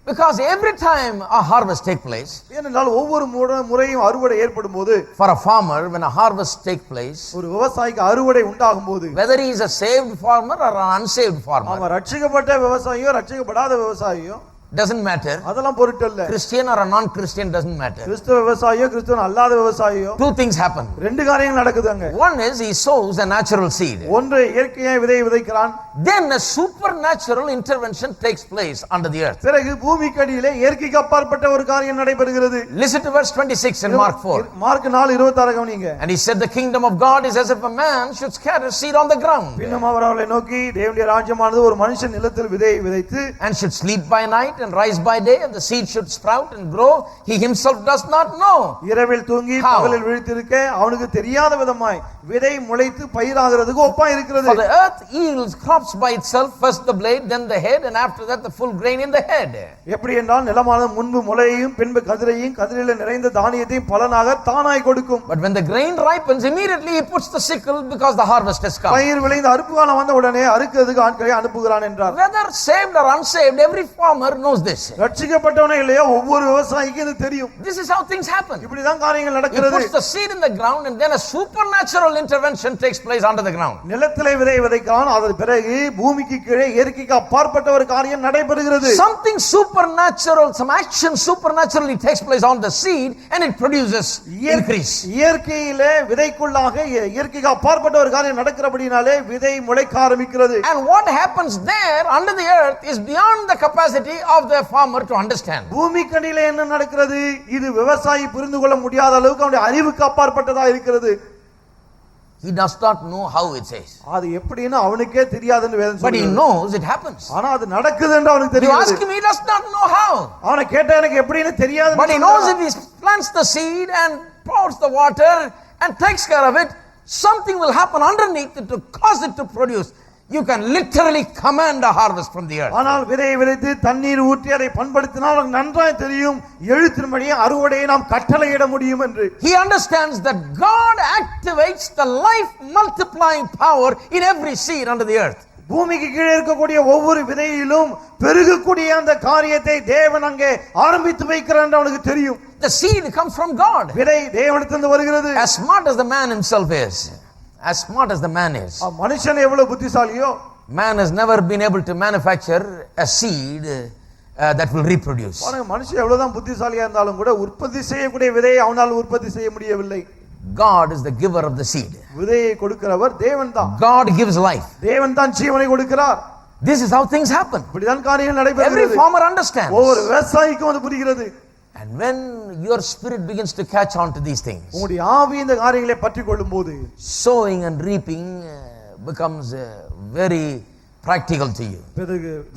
A: Because every time a harvest take place,
B: ஏனென்றால் ஒவ்வொரு முறையும் அறுவடை ஏற்படும் போது,
A: for a farmer when a harvest take place,
B: ஒரு விவசாயிக்கு அறுவடை உண்டாகும் போது,
A: whether he is a saved farmer or an unsaved farmer,
B: அவன் ரட்சிக்கப்பட்ட விவசாயியோ ரட்சிக்கப்படாத விவசாயியோ
A: doesn't matter.
B: அதெல்லாம் பொருட்டல்ல.
A: Christian or a non-Christian doesn't matter.
B: கிறிஸ்தவ விவசாயியோ கிறிஸ்தவன் அல்லாத விவசாயியோ,
A: Two things happen.
B: ரெண்டு காரியங்கள் நடக்குதுங்க.
A: One is he sows a natural seed.
B: ஒன்று இயற்கையாய் விதையை விதைக்கிறான்.
A: Then a supernatural intervention takes place under the earth.
B: பிறகு பூமிக்கு அடியிலே இயற்கைக்கு அப்பாற்பட்ட ஒரு காரியம் நடைபெறுகிறது.
A: Listen to verse 26 in Mark 4.
B: Mark 4:26 கவனிங்க.
A: And he said the kingdom of God is as if a man should scatter seed on the ground.
B: பின்னும் அவர் அவளை நோக்கி தேவனுடைய ராஜ்யமானது ஒரு மனுஷன் நிலத்தில் விதையை விதைத்து
A: And should sleep by night and rise by day, and the seed should sprout and grow. He himself does not know.
B: இரவில் தூங்கி பகலில் விழித்திருக்க அவனுக்கு தெரியாத விதமாய் விதை முளைத்து பயிராகிறதுக்கு ஒப்பா இருக்கிறது.
A: For the earth yields crops by itself, first the blade, then the head, and after that the full grain in the head.
B: எப்படி என்றால் நிலமானது முன்பு முளையையும் பின்பு கதிரையும் கதிரில நிறைந்த தானியத்தையும் பலனாக தானாய் கொடுக்கும்.
A: But when the grain ripens, immediately he puts the sickle because the harvest has come.
B: பயிர் விளைந்து அறுப்பு காலம் வந்த உடனே அறுக்கிறதுக்கு ஆட்களை அனுப்புகிறான் என்றார்.
A: Whether saved or unsaved, every farmer knows this.
B: ரட்சிக்கப்பட்டவனே இல்லையோ ஒவ்வொரு விவசாயிக்கும் இது தெரியும்.
A: This is how things happen.
B: இப்படிதான் காரியங்கள்
A: He
B: நடக்கிறது.
A: puts the seed in the ground and then a supernatural intervention takes place under the ground.
B: நிலத்திலே விதை விதைக்கிறான். அதன் பிறகு பூமிக்கு கீழே இயற்கைக்கு அப்பாற்பட்ட ஒரு காரியம் நடைபெறுகிறது.
A: Something supernatural, some action supernaturally takes place on the seed and it produces increase.
B: இயற்கையிலே விதைக்குள்ளாக இயற்கைக்கு அப்பாற்பட்ட ஒரு காரியம் நடக்கிறபடினாலே விதை முளைக்க ஆரம்பிக்கிறது.
A: And what happens there under the earth is beyond the capacity of the farmer to understand.
B: பூமிக்கடியிலே என்ன நடக்கிறது? இது விவசாயி புரிந்து கொள்ள முடியாத அளவுக்கு அவனுடைய அறிவுக்கு அப்பாற்பட்டதா இருக்கிறது.
A: He does not know how it says.
B: அது எப்படின்னு அவனுக்கே தெரியாதுன்னு வேதம்
A: But he
B: சொல்லுது.
A: knows it happens.
B: ஆனா அது நடக்குது என்று அவனுக்கு
A: You
B: தெரியாது.
A: ask him, he does not know how.
B: அவனை கேட்டா எனக்கு எப்படின்னு தெரியாது.
A: But he knows if he plants the seed and pours the water and takes care of it, something will happen underneath it to cause it to produce. You can literally command a harvest from the earth.
B: ஆனால் விதையை விதைத்து தண்ணீர் ஊற்றி அதை பண்படுத்தினால் அவனுக்கு நன்றாய் தெரியும் எழுத்தின்படி அறுவடையை நாம் கட்டளையிட முடியும் என்று.
A: He understands that God activates the life multiplying power in every seed under the earth.
B: பூமிக்கு கீழே இருக்கக்கூடிய ஒவ்வொரு விதையிலும் பெருகக்கூடிய அந்த காரியத்தை தேவன் அங்கே ஆரம்பித்து வைக்கிறார் என்று அவனுக்கு தெரியும்.
A: The seed comes from God.
B: விதை தேவனிடத்திலிருந்து வருகிறது.
A: As smart as the man himself is, as smart as the man is,
B: மனுஷன் எவ்வளவு புத்திசாலியோ,
A: man has never been able to manufacture a seed that will reproduce.
B: பாருங்க, மனுஷன் எவ்வளவுதான் புத்திசாலியா இருந்தாலும் கூட உற்பத்தி செய்யக்கூடிய விதையை அவனால் உற்பத்தி செய்ய முடியவில்லை.
A: God is the giver of the seed.
B: விதையை கொடுக்கிறவர் தேவன் தான்.
A: God gives life.
B: தேவன் தான் ஜீவனை கொடுக்கிறார்.
A: This is how things happen.
B: இப்படிதான் காரியங்கள்
A: Every
B: நடைபெறுகிறது.
A: farmer understands.
B: ஒவ்வொரு விவசாயிக்கும் அது புரிகிறது.
A: And when your spirit begins to catch on to these things,
B: உங்களுடைய ஆவி இந்த காரியங்களை பற்றி கொள்ளும்போது
A: sowing and reaping becomes very practical to you.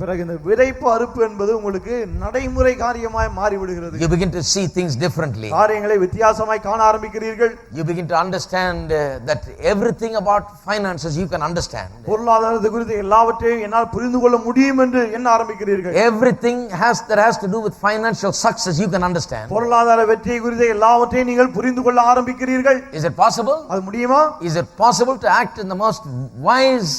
B: பிறகு இந்த விதைப்பு அறுப்பு என்பது உங்களுக்கு நடைமுறை காரியமாய் மாறி விடுகிறது.
A: You begin to see things differently.
B: காரியங்களை வித்தியாசமாய் காண ஆரம்பிக்கிறீர்கள்.
A: You begin to understand that everything about finances you can understand.
B: பொருளாதாரத்தை குறித்து எல்லாவற்றையும் என்னால் புரிந்து கொள்ள முடியும் என்று எண்ண ஆரம்பிக்கிறீர்கள்.
A: Everything that has to do with financial success you can understand.
B: பொருளாதார வெற்றி குறித்து எல்லாவற்றையும் நீங்கள் புரிந்து கொள்ள ஆரம்பிக்கிறீர்கள்.
A: Is it possible?
B: அது முடியுமா?
A: Is it possible to act in the most wise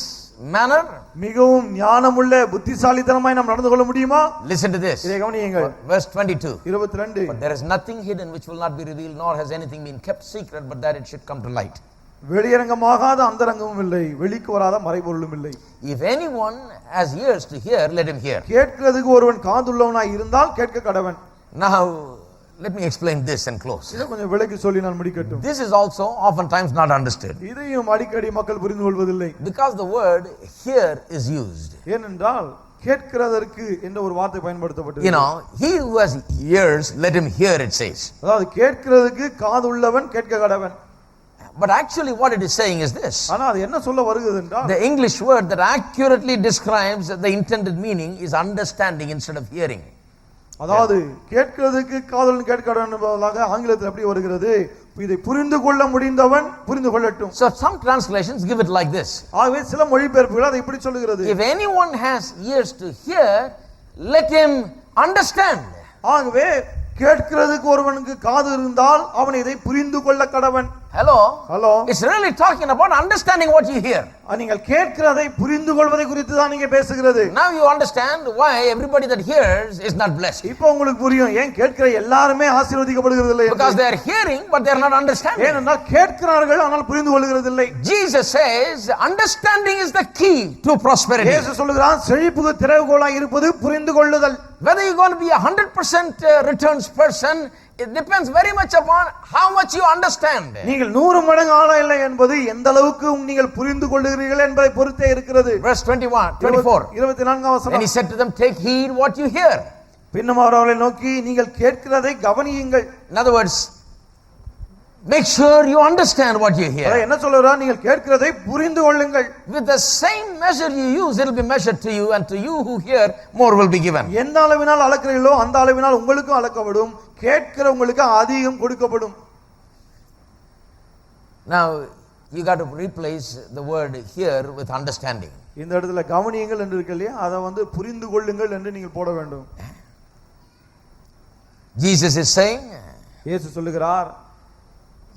A: manner?
B: மிகவும் ஞானமுள்ள புத்திசாலித்தனமாய் நாம் நடந்து கொள்ள முடியுமா?
A: Listen to this.
B: இதை கவனியுங்கள்.
A: Verse 22.
B: 22.
A: But there is nothing hidden which will not be revealed, nor has anything been kept secret, but that it should come to light.
B: வெளியரங்கமாகாத அந்தரங்கமும் இல்லை, வெளிக்கு வராத மறைபொருளும் இல்லை.
A: If anyone has ears to hear, let him hear.
B: கேட்கிறதுக்கு ஒருவன் காதுள்ளவனாய் இருந்தால் கேட்க கடவன்.
A: Now let me explain this and close.
B: இதை கொஞ்சம் விளக்கி சொல்லி நான் முடிக்கட்டும்.
A: This is also oftentimes not understood.
B: இதையும் அடிக்கடி மக்கள் புரிந்து கொள்வதில்லை.
A: Because the word hear is used.
B: ஏனென்றால் கேட்கிறதற்கு என்ற ஒரு வார்த்தை பயன்படுத்தப்பட்டது.
A: You know, he who has ears, let him hear, it says.
B: அதாவது கேட்கிறதுக்கு காதுள்ளவன் கேட்க கடவன்.
A: But actually what it is saying is this.
B: ஆனா அது என்ன சொல்ல வருகிறது என்றால்,
A: The English word that accurately describes the intended meaning is understanding instead of hearing.
B: அதாவது கேட்கிறதுக்கு காதுள்ளவன் கேட்க கடவன் என்பதாக ஆங்கிலத்தில் எப்படி வருகிறது? இதை புரிந்து கொள்ள முடிந்தவன் புரிந்து கொள்ளட்டும்.
A: So some translations give it like this.
B: ஆகவே சில மொழிபெயர்ப்புகள் அதை இப்படி சொல்லுகிறது.
A: If anyone has ears to hear, let him understand.
B: ஆகவே கேட்கிறதுக்கு ஒருவனுக்கு காது இருந்தால் அவன் இதை புரிந்து கொள்ள கடவன்.
A: Hello?
B: Hello,
A: It's really talking about understanding what you hear.
B: நீங்கள் கேட்கிறதை புரிந்து கொள்வதை குறித்து தான் நீங்க பேசுகிறது.
A: Now you understand why everybody that hears is not blessed.
B: இப்போ உங்களுக்கு புரியும் ஏன் கேட்கிற எல்லாருமே ஆசீர்வதிக்கப்படுகிறது இல்லை.
A: Because they are hearing but they are not understanding.
B: ஏனென்றால் கேட்கிறார்கள் ஆனால் புரிந்து கொள்கிறது இல்லை.
A: Jesus says understanding is the key to prosperity.
B: இயேசு சொல்கிறார் செழிப்புக்கு திறவுகோலாய் இருப்பது புரிந்து கொள்ளுதல்.
A: Whether you're going to be 100% returns person, it depends very much upon how much you understand.
B: நீங்கள் 100 மடங்கு ஆள இல்லை என்பது எந்த அளவுக்கு நீங்கள் புரிந்து கொள்ளுகிறீர்கள் என்பதை பொறுத்தே இருக்கிறது.
A: Verse 24.
B: 24ஆம்
A: And
B: வசனம்.
A: he said to them, take heed what you hear.
B: பின்னும் அவர் அவர்களை நோக்கி நீங்கள் கேட்கிறதை கவனியுங்கள்.
A: In other words, make sure you understand what you hear.
B: என்ன சொல்றார்? நீங்கள் கேட்கிறதை புரிந்து கொள்ளுங்கள்.
A: With the same measure you use, it will be measured to you, and to you who hear, more will be given.
B: எந்த அளவினால் அளக்கிறீர்களோ அந்த அளவினால் உங்களுக்கும் அளக்கப்படும், கேட்கிறவங்களுக்கு அதிகம் கொடுக்கப்படும்.
A: Now you got to replace the word hear with understanding.
B: இந்த இடத்துல கவனியுங்கள் என்று இருக்கு இல்லையா, அதை புரிந்து கொள்ளுங்கள் என்று நீங்கள் போட வேண்டும்.
A: Jesus is saying,
B: இயேசு சொல்லுகிறார்,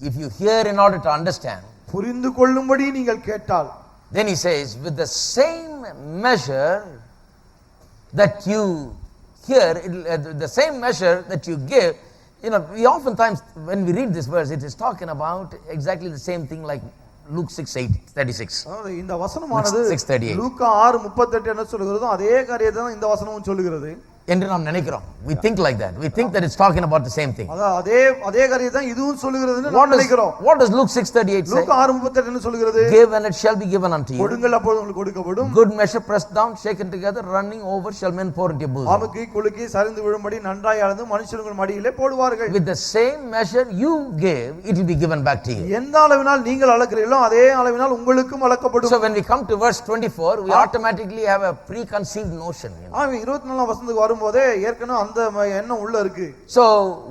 A: if you hear in order to understand,
B: புரிந்து கொள்ளும்படி நீங்கள் கேட்டால்,
A: then he says, with the same measure that you hear, the same measure that you give. You know, we oftentimes, when we read this verse, it is talking about exactly the same thing like Luke 6:36.
B: அதாவது இந்த வசனமானது
A: 6:38.
B: லூக்கா 6:38 என்ன சொல்லுகிறதோ அதே காரியத்தை தான் இந்த வசனமும் சொல்லுகிறது.
A: என்று நாம் நினைக்கிறோம். We think like that. We think that it's talking about the same thing.
B: அதே காரியத்தை தான் இதுவும் சொல்லுகிறதுன்னு நாம் நினைக்கிறோம்.
A: What does Luke 6:38 say?
B: லூக்கா 6:38 என்ன சொல்லுகிறது?
A: Give and it shall be given unto you.
B: கொடுங்கள் அப்பொழுது உங்களுக்கு கொடுக்கப்படும்.
A: Good measure pressed down, shaken together, running over shall men pour into your bosom.
B: அமுக்கி குலுக்கி சரிந்து விழும்படி நன்றாய் அளந்து மனுஷர்கள் மடியிலே போடுவார்கள்.
A: With the same measure you give, it will be given back to you.
B: எந்த அளவினால் நீங்கள் அளக்கிறீர்களோ அதே அளவினால் உங்களுக்கும் அளக்கப்படும்.
A: So when we come to verse 24, we automatically have a preconceived notion.
B: 24ஆம் வசனத்துக்கு வரும்போதே ஏற்கனவே அந்த எண்ணம் உள்ள இருக்கு.
A: So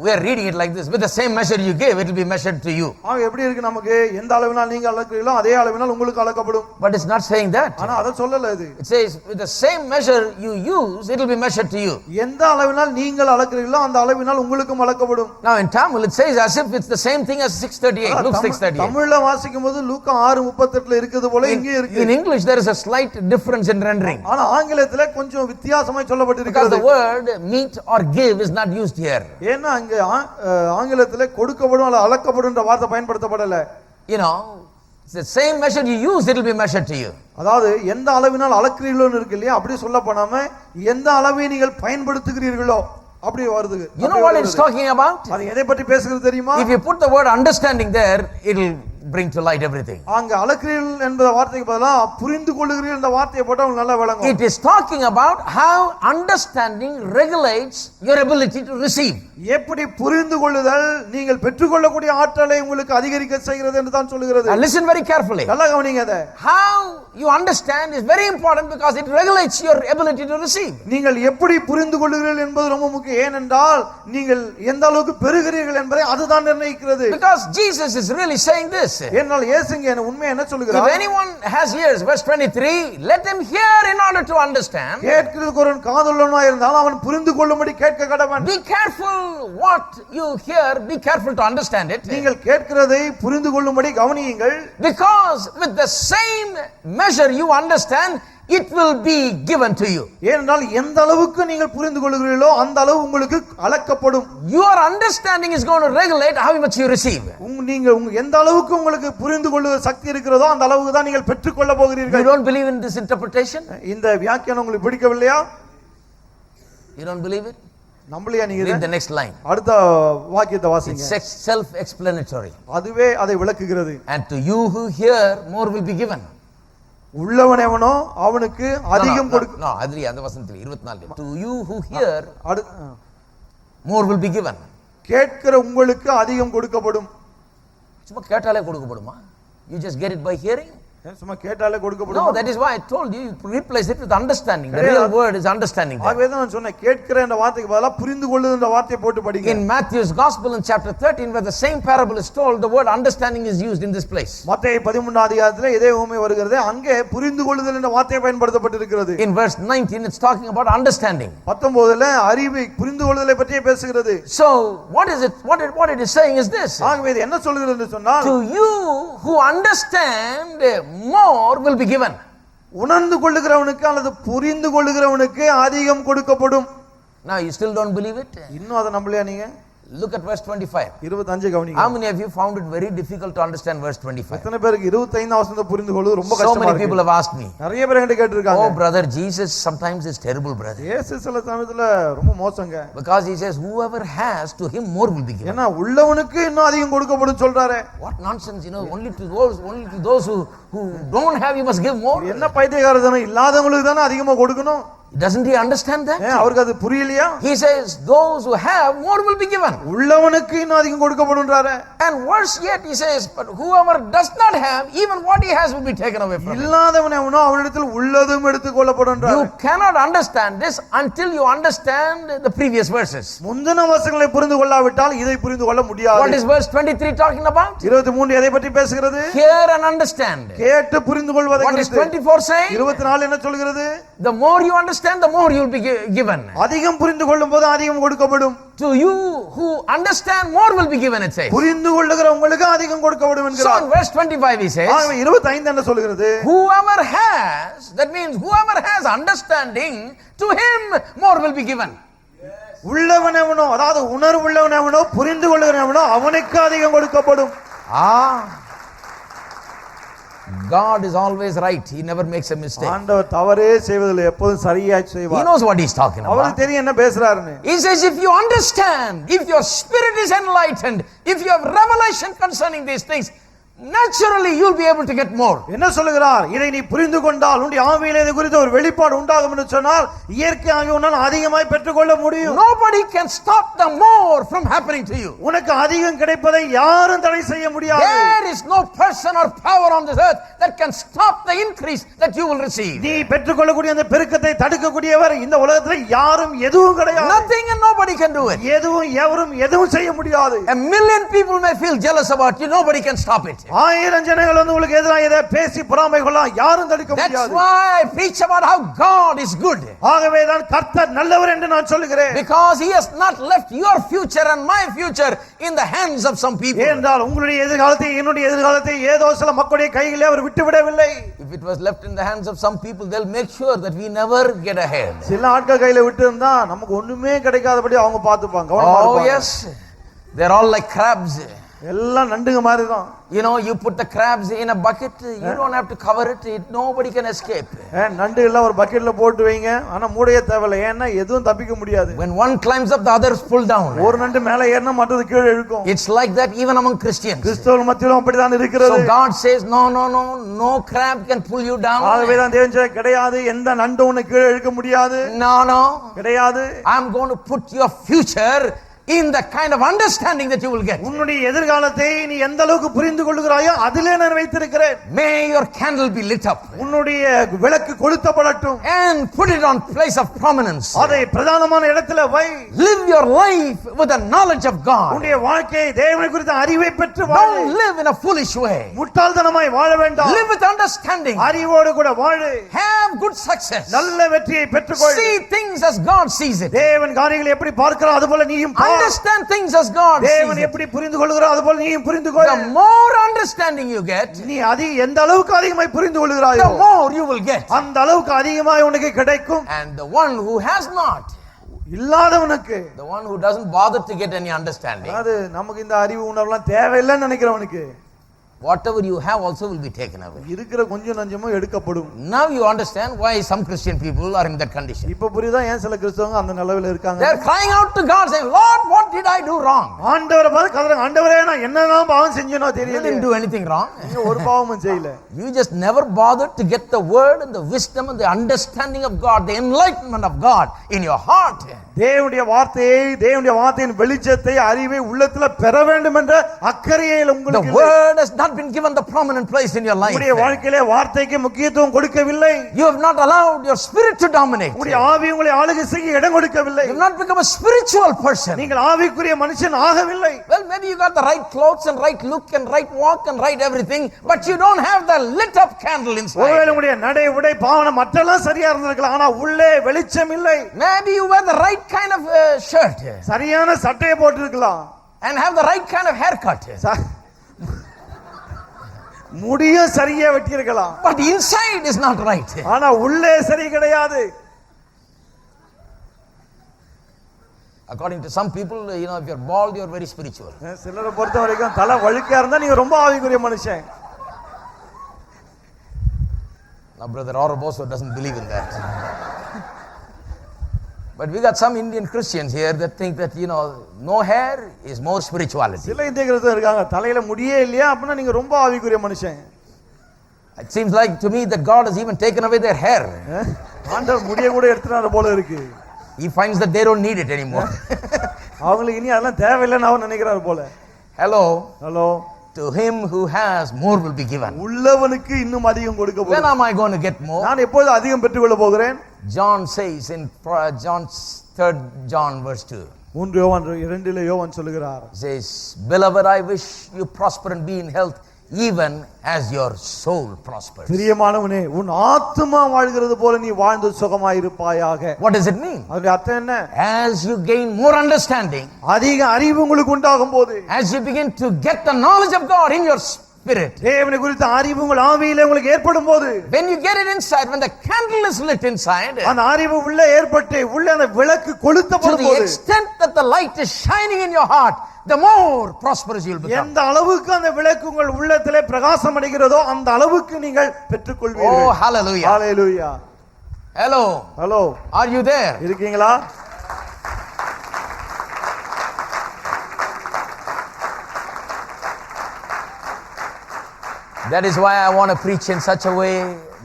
A: we are reading it like this: with the same measure you give, it will be measured to you.
B: எப்படி இருக்கு நமக்கு? எந்த அளவினால் நீங்க அளக்கிறீர்களோ அதே அளவினால் உங்களுக்கு அளக்கப்படும்.
A: But it's not saying that.
B: ஆனா அத சொல்லல இது.
A: It says with the same measure you use, it will be measured to you.
B: எந்த அளவினால் நீங்கள் அளக்கிறீர்களோ அந்த அளவினால் உங்களுக்கும் அளக்கப்படும்.
A: Now in Tamil it says as if it's the same thing as 6:38. Luke 6:38.
B: தமிழ்ல வாசிக்கும்போது லூக்கா 6:38ல இருக்குது போல இங்கே இருக்கு.
A: In English there is a slight difference in rendering.
B: ஆனா ஆங்கிலத்துல கொஞ்சம் வித்தியாசமாய் சொல்லப்பட்டிருக்கிறது.
A: Because the word meet or give is not used here.
B: ஏன்னா அங்க ஆங்கிலத்துல கொடுக்கப்படும் அல்ல அளக்கப்படும்ன்ற வார்த்தை பயன்படுத்தப்படல.
A: You know, It's the same measure you use, it will be measured to you.
B: அதாவது எந்த அளவினால் அளக்கிறீர்களோன்னு இருக்கு இல்லையா, அப்படி சொல்ல போனாம எந்த அளவை நீங்கள் பயன்படுத்துகிறீர்களோ அப்படி வருது.
A: You know what it's talking about?
B: அது எதை பற்றி பேசுகிறது தெரியுமா?
A: If you put the word understanding there, it will bring to light everything.
B: அங்க அளக்கிறீர்கள் என்ற வார்த்தைக்கு பதிலா புரிந்து கொள்ளுகிறீர்கள் என்ற வார்த்தையை போட்டா உங்களுக்கு நல்லா விளங்கும்.
A: It is talking about how understanding regulates your ability to receive.
B: எப்படி புரிந்து கொள்ளுதல் நீங்கள் பெற்றுக்கொள்ளக்கூடிய ஆற்றலை உங்களுக்கு அதிகரிக்க செய்கிறது என்று தான் சொல்லுகிறது.
A: Now listen very carefully.
B: நல்லா கவனிங்க அதை.
A: How you understand is very important because it regulates your ability to receive.
B: நீங்கள் எப்படி புரிந்து கொள்ளுகிறீர்கள் என்பது ரொம்ப முக்கியம். ஏனென்றால் நீங்கள் எந்த அளவுக்கு பெறுகிறீர்கள் என்பதை அதுதான் நிர்ணயிக்கிறது.
A: Because Jesus is really saying this.
B: ஏனால் இயேசுங்க உண்மை என்ன சொல்லுகிறார்?
A: If anyone has ears, verse 23, let them hear in order to understand.
B: கேட்கிறதுக்கு ஒருவன் காதுள்ளவனாய் இருந்தால் அவன் புரிந்து கொள்ளும்படி கேட்க கடவன்.
A: Be careful what you hear, be careful to understand it.
B: நீங்கள் கேட்கிறதை புரிந்து கொள்ளும்படி கவனியுங்கள்.
A: Because with the same measure you understand, it will be given to you.
B: ஏனென்றால் எந்த அளவுக்கு நீங்கள் புரிந்து கொள்கிறீர்களோ அந்த அளவு உங்களுக்கு அளக்கப்படும்.
A: Your understanding is going to regulate how much you receive.
B: நீங்கள் எந்த அளவுக்கு உங்களுக்கு புரிந்து கொள்ளுகிற சக்தி இருக்கிறதோ அந்த அளவுக்கு தான் நீங்கள் பெற்றுக்கொள்ள போகிறீர்கள்.
A: You don't believe in this interpretation?
B: இந்த வியாக்கியானம் உங்களுக்கு பிடிக்கவில்லையா?
A: You don't believe it?
B: நம்பலையா நீங்க?
A: Read the next line.
B: அடுத்த வாக்கியத்தை வாசிங்க.
A: It's self-explanatory.
B: அதுவே அதை விளக்குகிறது.
A: And to you who hear, more will be given.
B: உள்ளவன் எவனோ அவனுக்கு அதிகம் கொடுக்க.
A: No, அதுல அந்த வசனத்துல 24. To you who hear,
B: அடுத்து
A: more will be given.
B: கேட்கிற உங்களுக்கு அதிகம் கொடுக்கப்படும்.
A: சும்மா கேட்டாலே கொடுக்கப்படுமா? You just get it by hearing?
B: சும்மா கேட்டாலே கொடுக்கப்படும்.
A: No, that is why I told you replace it with understanding. The real word is understanding.
B: ஆகவே தான் நான் சொன்னேன் கேட்கிற என்ற வார்த்தைக்கு பதிலா புரிந்து கொள்ளுதல் என்ற வார்த்தையை போட்டு படிங்க.
A: In Matthew's Gospel in chapter 13 where the same parable is told, the word understanding is used in this place.
B: மத்தேயு 13 அதிகாரத்திலே இதே உவமை வருகிறது. அங்கே புரிந்து கொள்ளுதல் என்ற வார்த்தை பயன்படுத்தப்பட்டிருக்கிறது.
A: In verse 19 it's talking about understanding.
B: 19ல அறிவை புரிந்து கொள்ளுதலை பற்றியே பேசுகிறது.
A: So what is it what it is saying is this.
B: ஆகவே இது என்ன சொல்கிறது என்று சொன்னால்,
A: to you who understand, more will be given.
B: உணர்ந்து கொள்ளுகிறவனுக்கு அல்லது புரிந்து கொள்ளுகிறவனுக்கு அதிகம் கொடுக்கப்படும்.
A: Now you still don't believe it?
B: இன்னும் அதை நம்பலையா நீங்க?
A: Look at verse 25.
B: 25 கவனிங்க.
A: How many of you found it very difficult to understand verse 25?
B: எத்தனை பேருக்கு 25 வசனத்தை புரிந்து கொள்வது ரொம்ப
A: So
B: கஷ்டமா
A: many
B: இருக்கு?
A: people have asked me.
B: நிறைய பேர் என்கிட்ட கேட்டிருக்காங்க.
A: Oh brother, Jesus sometimes is terrible brother.
B: இயேசு சில சமயத்துல ரொம்ப மோசங்க.
A: Because he says whoever has, to him more will be given.
B: ஏன்னா உள்ளவனுக்கு இன்னும் அதிகம் கொடுக்கப்படும் சொல்றாரே.
A: What nonsense, only to those who don't have you must give more.
B: என்ன பைத்தியக்காரத்தனம், இல்லாதவங்களுக்கு தானே அதிகமா கொடுக்கணும்.
A: Doesn't he understand that?
B: அவருக்கு அது புரியலையா?
A: He says those who have more will be given.
B: உள்ளவனுக்கு இன்னும் அதிகம் கொடுக்கப்படும்ன்றாரே.
A: And worse yet he says but whoever does not have, even what he has will be taken away from him.
B: இல்லாதவன் எவனோ அவனிடத்தில் உள்ளதும் எடுத்துக் கொள்ளப்படும்ன்றாரே.
A: You cannot understand this until you understand the previous verses.
B: முந்தின வசனங்களை புரிந்து கொள்ளாவிட்டால் இதை புரிந்து கொள்ள முடியாது.
A: What is verse 23 talking about?
B: 23 எதை பற்றி பேசுகிறது?
A: Hear and understand.
B: கேட்டு புரிந்து கொள்வதை
A: What is
B: குறித்து.
A: 24 saying?
B: 24 என்ன சொல்கிறது?
A: The more you understand, the more you will be given.
B: அதிகம் புரிந்து கொள்ளும்போது அதிகம் கொடுக்கப்படும்.
A: To you who understand, more will be given, it says.
B: புரிந்து கொள்ளுகிற உங்களுக்கு அதிகம் கொடுக்கப்படும்
A: So
B: என்கிறார்.
A: in verse 25 he says,
B: ஆகவே 25 என்ன சொல்கிறது?
A: whoever has, that means whoever has understanding, to him more will be given.
B: உள்ளவனவனோ, அதாவது உணர்வு உள்ளவனவனோ, புரிந்து கொள்ளுகிறவனோ அவனுக்கு அதிகம் கொடுக்கப்படும்.
A: God is always right. He never makes a mistake.
B: ஆண்டவர் தவறே செய்வதில்லை, எப்போதும் சரியாய்
A: He
B: செய்வார்.
A: knows what he's talking
B: அவருக்கு
A: about.
B: தெரியும் என்ன பேசுறாருன்னு.
A: He says if you understand, if your spirit is enlightened, if you have revelation concerning these things, naturally you'll be able to get more.
B: என்ன சொல்லுகிறார்? இதை நீ புரிந்து கொண்டால் உன்னுடைய ஆவியிலே இது குறித்த ஒரு வெளிப்பாடு உண்டாகும் என்று சொன்னால் இயற்கையாக உன்னால் அதிகமாய் பெற்றுக்கொள்ள முடியும்.
A: Nobody can stop the more from happening to you.
B: உனக்கு அதிகம் கிடைப்பதை யாரும் தடை செய்ய முடியாது.
A: There is no person or power on this earth that can stop the increase that you will receive.
B: நீ பெற்றுக்கொள்ளக்கூடிய அந்த பெருக்கத்தை தடுக்கக்கூடியவர் இந்த உலகத்தில் யாரும் எதுவும் கிடையாது.
A: Nothing and nobody can do it.
B: எதுவும் எவரும் எதுவும் செய்ய முடியாது.
A: A million people may feel jealous about you, nobody can stop it.
B: ஆயிரம் ஜனங்கள் வந்து உங்களுக்கு எதிராக இதை பேசி பொறாமை கொள்ளலாம், யாரும் தடுக்க
A: That's
B: முடியாது.
A: why I preach about how God is good.
B: ஆகவே தான் கர்த்தர் நல்லவர் என்று நான் சொல்லுகிறேன்.
A: Because he has not left your future and my future in the hands of some people.
B: ஏனென்றால் உங்களுடைய எதிர்காலத்தை என்னுடைய எதிர்காலத்தை ஏதோ சில மக்களுடைய கையிலே அவர் விட்டுவிடவில்லை.
A: If it was left in the hands of some people, they'll make sure that we never get ahead.
B: சில ஆட்கள் கையில விட்டு இருந்தா நமக்கு ஒண்ணுமே கிடைக்காதபடி அவங்க பார்த்துப்பாங்க, கவனமா
A: Oh
B: இருப்பாங்க.
A: yes, they're all like crabs.
B: எல்லாம் நண்டுங்க மாதிரி தான்.
A: You know, you put the crabs in a bucket, you don't have to cover it, nobody can escape.
B: நண்டு எல்லாம் ஒரு பக்கெட்ல போட்டு வைங்க, ஆனா மூடையே தேவையில்லை, ஏன்னா எதுவும் தப்பிக்க முடியாது.
A: When one climbs up, the others pull down.
B: ஒரு நண்டு மேலே ஏறினா மற்றது கீழே இழுக்கும்.
A: It's like that even among Christians.
B: கிறிஸ்தவர்கள் மத்தியிலும் அப்படிதான் இருக்கிறது.
A: So God says, no crab can pull you down.
B: ஆகவே தான் தேவன் சொல்றார், கிடையாது, எந்த நண்டு உன்னை கீழே இழுக்க முடியாது.
A: No.
B: கிடையாது.
A: I'm going to put your future in the kind of understanding that you will get.
B: உன்னுடைய எதிர்காலத்தை நீ எந்த அளவுக்கு புரிந்து கொள்கிறாயோ அதிலே நான் வைத்திருக்கிறேன்.
A: May your candle be lit up.
B: உன்னுடைய விளக்கு கொளுத்தப்படட்டும்.
A: And put it on place of prominence.
B: அதை பிரதானமான இடத்துல வை.
A: Live your life with the knowledge of God.
B: உன்னுடைய வாழ்க்கையை தேவனை குறித்த அறிவை பெற்று வாழு.
A: Don't live in a foolish way.
B: முட்டாள்தனமாய் வாழ வேண்டாம்.
A: Live with understanding.
B: அறிவோடு கூட வாழு.
A: Have good success.
B: நல்ல வெற்றியை பெற்றுக்கொள்.
A: See things as God sees it.
B: தேவன் காரியங்களை எப்படி பார்க்கிறார் அதுபோல நீயும் பார்.
A: Understand things as God sees
B: தேவன்
A: it.
B: எப்படி புரிந்து கொள்கிறார் அதுபோல நீயும் புரிந்து கொள்.
A: The more understanding you get,
B: நீ எந்த அளவுக்கு அதிகமாய் புரிந்து கொள்கிறாயோ,
A: the more you will get.
B: அந்த அளவுக்கு அதிகமாய் உனக்கு கிடைக்கும்.
A: And the one who has not,
B: இல்லாதவனுக்கு,
A: the one who doesn't bother to get any understanding,
B: அது நமக்கு இந்த அறிவு உணர்வுலாம் தேவையில்லைன்னு நினைக்கிறவனுக்கு,
A: whatever you have also will be taken away.
B: இருக்கிற கொஞ்சம் நஞ்சமும் எடுக்கப்படும்.
A: Now you understand why some Christian people are in that condition.
B: இப்ப புரியுதா ஏன் சில கிறிஸ்தவங்க அந்த நிலையில இருக்காங்க?
A: They are crying out to God saying, Lord, what did I do wrong?
B: ஆண்டவரை பார்த்து கதறாங்க, ஆண்டவரே நான் என்னதான் பாவம் செஞ்சேனோ
A: You
B: தெரியல.
A: didn't do anything wrong.
B: நீங்க ஒரு பாவமும் செய்யல.
A: You just never bothered to get the word and the wisdom and the understanding of God, the enlightenment of God in your heart.
B: தேவனுடைய வார்த்தையை, தேவனுடைய வார்த்தையின் வெளிச்சத்தை, அறிவை உள்ளத்துல பெற வேண்டும் என்ற அக்கறையே
A: The
B: உங்களுக்கு இல்லை.
A: word has not been given the prominent place in your life.
B: உங்களுடைய வாழ்க்கையிலே வார்த்தைக்கு முக்கியத்துவம் கொடுக்கவில்லை.
A: You have not allowed your spirit to dominate.
B: உங்களுடைய ஆவி உங்களை ஆளுகை செய்ய இடம் கொடுக்கவில்லை.
A: You have not become a spiritual person.
B: நீங்கள் ஆவிக்குரிய மனுஷன் ஆகவில்லை.
A: Well, maybe you got the right clothes and right look and right walk and right everything, but you don't have the lit up candle inside.
B: ஒருவேளை உங்களுடைய நடை உடை பாவனை மற்றெல்லாம் சரியா இருந்திருக்கலாம், ஆனா உள்ளே வெளிச்சம் இல்லை.
A: Maybe you wear the right kind of shirt
B: சரியான சட்டையை போட்டிருக்கலாம்
A: and have the right kind of haircut,
B: முடியும் சரியா வெட்டியிருக்கலாம்,
A: but inside is not right.
B: ஆனா உள்ளே சரி கிடையாது.
A: According to some people, you know, if you're bald, you're very spiritual.
B: சிலரை பொறுத்த வரைக்கும் தலை வழுக்கா இருந்தா நீங்க ரொம்ப ஆவிக்குரிய மனுஷன்.
A: Now, Brother Oroboso doesn't believe in that. But we got some Indian Christians here that think that, you know, no hair is more spirituality.
B: சில இந்திய கிறிஸ்தவர்கள் இருக்காங்க, தலையில முடியே இல்லையா அப்படின்னா நீங்க ரொம்ப ஆவிக்குரிய மனுஷன்.
A: It seems like to me that God has even taken away their hair.
B: ஆண்டவர் முடிய கூட எடுத்துறாரு போல இருக்கு.
A: He finds that they don't need it anymore.
B: அவங்களுக்கு இனி அதெல்லாம் தேவையில்லைன்னு அவர் நினைக்கிறார் போல.
A: Hello. To him who has, more will be given.
B: உள்ளவனுக்கு இன்னும் அதிகம் கொடுக்கப்படும்.
A: When am I going to get more?
B: நான் எப்போது அதிகம் பெற்றுக்கொள்ள போகிறேன்?
A: John says in John's 3rd John verse 2.
B: 3 யோவான் 2 யோவான் சொல்லுகிறார்.
A: Says, beloved, I wish you prosper and be in health, even as your soul prospers.
B: பிரியமானவனே, உன் ஆத்துமா வாழ்கிறது போல நீ வாழ்ந்து சுகமாய் இருப்பாயாக.
A: What does it mean?
B: அதோட அர்த்தம் என்ன?
A: As you gain more understanding,
B: அதிக அறிவு உங்களுக்கு உண்டாகும் போது,
A: as you begin to get the knowledge of God in your spirit,
B: தேவனை குறித்த அறிவு உங்கள் ஆவியிலே உங்களுக்கு ஏற்படும் போது,
A: when you get it inside, when the candle is lit inside,
B: அந்த அறிவு உள்ளே ஏற்பட்டு உள்ளே அந்த விளக்கு கொளுத்தப்படும்
A: to the
B: போது,
A: extent that the light is shining in your heart, the more prosperous you will become.
B: எந்த அளவுக்கு அந்த விளக்கு உங்கள் உள்ளத்திலே பிரகாசம் அடைகிறதோ அந்த அளவுக்கு நீங்கள் பெற்றுக்கொள்வீர்கள்.
A: Oh, hallelujah.
B: Hallelujah.
A: Hello. Are you there?
B: இருக்கீங்களா?
A: That is why I want to preach in such a way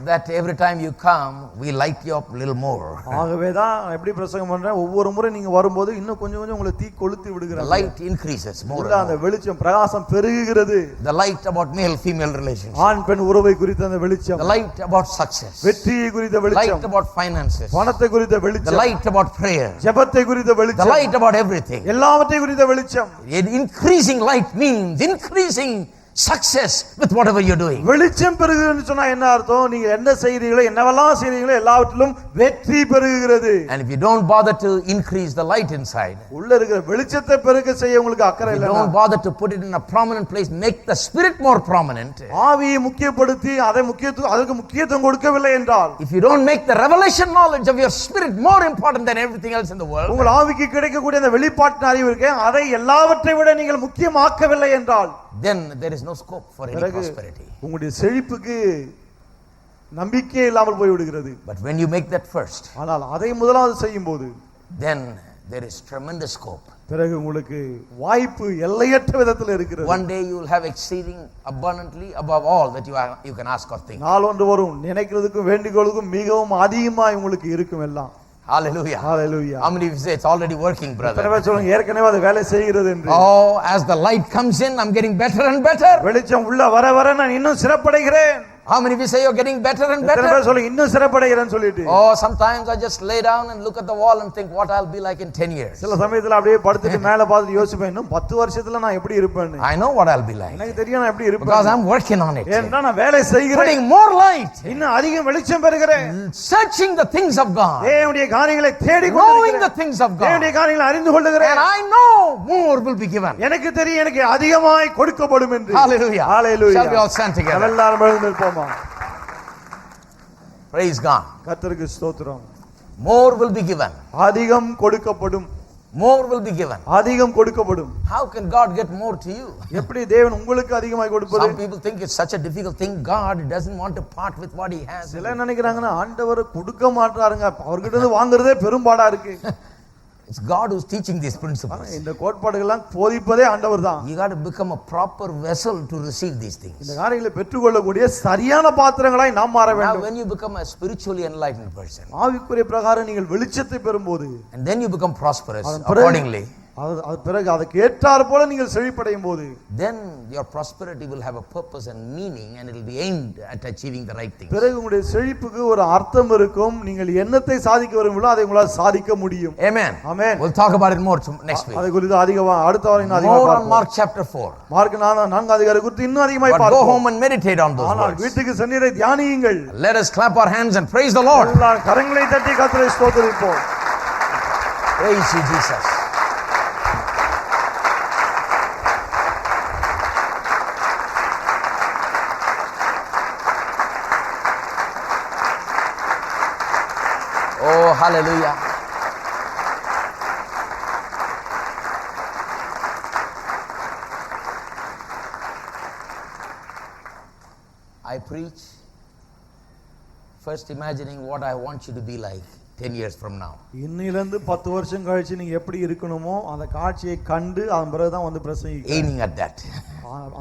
A: that every time you come, we light you up a little more.
B: ஆகவே தான் எப்படி பிரசங்கம் பண்றேன், ஒவ்வொரு முறை நீங்க வரும்போது இன்னும் கொஞ்சம் கொஞ்சம் உங்களை தீ கொளுத்தி
A: The
B: விடுகிறேன்.
A: light increases more.
B: அந்த வெளிச்சம் பிரகாசம் பெருகுகிறது.
A: The light about male female relationship.
B: ஆண் பெண் உறவை குறித்த அந்த வெளிச்சம்.
A: The light about success.
B: வெற்றியை குறித்த வெளிச்சம்.
A: Light about finances.
B: பணத்தை குறித்த
A: The
B: வெளிச்சம்.
A: light about prayer.
B: ஜெபத்தை குறித்த
A: The
B: வெளிச்சம்.
A: light about everything.
B: எல்லாவற்றையும் குறித்த வெளிச்சம்.
A: Increasing light means increasing success with whatever you're doing.
B: வெளிச்சம் பெருகுதுன்னு சொன்னா என்ன அர்த்தம்? நீங்க என்ன செய்றீங்களோ என்னவெல்லாம் செய்றீங்களோ எல்லாவற்றிலும் வெற்றி பெருகுகிறது.
A: And if you don't bother to increase the light inside,
B: உள்ள இருக்கிற வெளிச்சத்தை பெருக செய்ய உங்களுக்கு அக்கறை
A: you
B: இல்ல.
A: don't bother to put it in a prominent place, make the spirit more prominent.
B: ஆவியை முக்கியப்படுத்தி அதற்கு முக்கியத்துவம் கொடுக்கவில்லை என்றால்,
A: If you don't make the revelation knowledge of your spirit more important than everything else in the world,
B: உங்கள் ஆவிக்கு கிடைக்கக்கூடிய அந்த வெளிப்பாட்டின் அறிவு இருக்கு, அதை எல்லாவற்றை விட நீங்கள் முக்கியமாக்கவில்லை என்றால்,
A: then there is no scope for any prosperity.
B: உங்களுடைய செழிப்புக்கு நம்பிக்கை இல்லாமல் போய் விடுகிறது.
A: But when you make that first,
B: ஆனால் அதை முதலாவது செய்யும்போது,
A: then there is tremendous scope.
B: பிறகு உங்களுக்கு வாய்ப்பு எல்லையற்ற விதத்தில் இருக்கிறது.
A: One day you will have exceeding abundantly above all that you can ask or think.
B: நாள் ஒன்று வரும், நினைக்கிறதுக்கும் வேண்டிக்கொள்ளுக்கும் மிகவும் அதிகமாக உங்களுக்கு இருக்கும் எல்லாம்.
A: Hallelujah.
B: Hallelujah.
A: How many of you say it's already working, brother?
B: சொல்லுங்க, ஏற்கனவே அது வேலை செய்கிறது என்று.
A: Oh, as the light comes in, I'm getting better and better.
B: வெளிச்சம் உள்ள வர வர நான் இன்னும் சிறப்படைகிறேன்.
A: How many of you say you're getting better and better?
B: சொல்லுங்க, இன்னும் சிறப்படைகிறேன்னு சொல்லிட்டு.
A: Oh, sometimes I just lay down and look at the wall and think what I'll be like in 10 years.
B: சில சமயத்துல அப்படியே படுத்துட்டு மேல பார்த்து யோசிப்பேன், இன்னும் 10 வருஷத்துல நான் எப்படி இருப்பேன்னு.
A: I know what I'll be like.
B: எனக்கு தெரியும் நான் எப்படி இருப்பேன்.
A: Because I'm working on it.
B: ஏன்னா நான் வேலை செய்கிறேன்.
A: Putting more light.
B: இன்னும் அதிக வெளிச்சம் பெறுகிறேன்.
A: Searching the things of God.
B: தேவனுடைய காரியங்களை தேடி
A: knowing the things of God.
B: தேவனுடைய காரியங்களை அறிந்து கொள்ளுகிறேன்.
A: And I know more will be given.
B: எனக்கு தெரியும் எனக்கு அதிகமாய் கொடுக்கப்படும் என்று.
A: Hallelujah.
B: Hallelujah.
A: Shall we all stand together?
B: எல்லாரும் எழுந்து நிற்போமா?
A: Praise God.
B: கர்த்தருக்கு ஸ்தோத்திரம்.
A: More will be given.
B: அதிகம் கொடுக்கப்படும்.
A: More will be given.
B: அதிகம் கொடுக்கப்படும்.
A: How can God get more to you?
B: எப்படி தேவன் உங்களுக்கு அதிகமாய் கொடுப்பது?
A: Some people think it's such a difficult thing. God doesn't want to part with what he has.
B: சிலர் நினைக்கிறாங்கன்னா ஆண்டவர் கொடுக்க மாட்டாருங்க, அவர்கிட்ட இருந்து வாங்குறதே பெரும்பாடா இருக்கு.
A: It's God who's teaching these principles.
B: இந்த கோட்பாடுகள்லாம் போதிப்பதே ஆண்டவர் தான்.
A: You got to become a proper vessel to receive these things.
B: இந்த காரியங்களை பெற்றுக்கொள்ளக்கூடிய சரியான பாத்திரங்களாய் நாம் மாற
A: Now
B: வேண்டும்.
A: when you become a spiritually enlightened person,
B: ஆவிக்குரிய பிரகாரம் நீங்கள் வெளிச்சத்தை பெறும்போது,
A: and then you become prosperous accordingly,
B: அது பிறகு அதுக்கு ஏற்றார் போல நீங்கள் செழிப்படையும் போது,
A: then your prosperity will have a purpose and meaning and it will be aimed at achieving the right things.
B: பிறகு உங்களுடைய செழிப்புக்கு ஒரு அர்த்தம் இருக்கும். நீங்கள் என்னத்தை சாதிக்க விரும்புகிறீர்களோ அதை உங்களால் சாதிக்க முடியும்.
A: Amen.
B: Amen.
A: We'll talk about it more next week.
B: அதை குறித்து அதிகமா அடுத்த வாரம் அதிகமா
A: More on
B: பார்ப்போம்.
A: Mark chapter 4.
B: மார்க் 4 அதிகாரம் குறித்து இன்னும் அதிகமாக
A: But go
B: பார்ப்போம்.
A: home and meditate on those
B: ஆனால்
A: words.
B: வீட்டுக்கு சென்று தியானியுங்கள்.
A: Let us clap our hands and praise the Lord.
B: எல்லாரும் கரங்களை தட்டி கர்த்தரை ஸ்தோத்திரிப்போம்.
A: Praise you, Jesus. Oh, hallelujah. I preach first imagining what I want you to be like 10 years from now.
B: இன்னிலிருந்து 10 வருஷம் கழிச்சு நீங்க எப்படி இருக்கணுமோ அந்த காட்சியை கண்டு அதன் பிறகு தான் வந்து பிரசங்கிக்கிறேன்.
A: Aiming at that.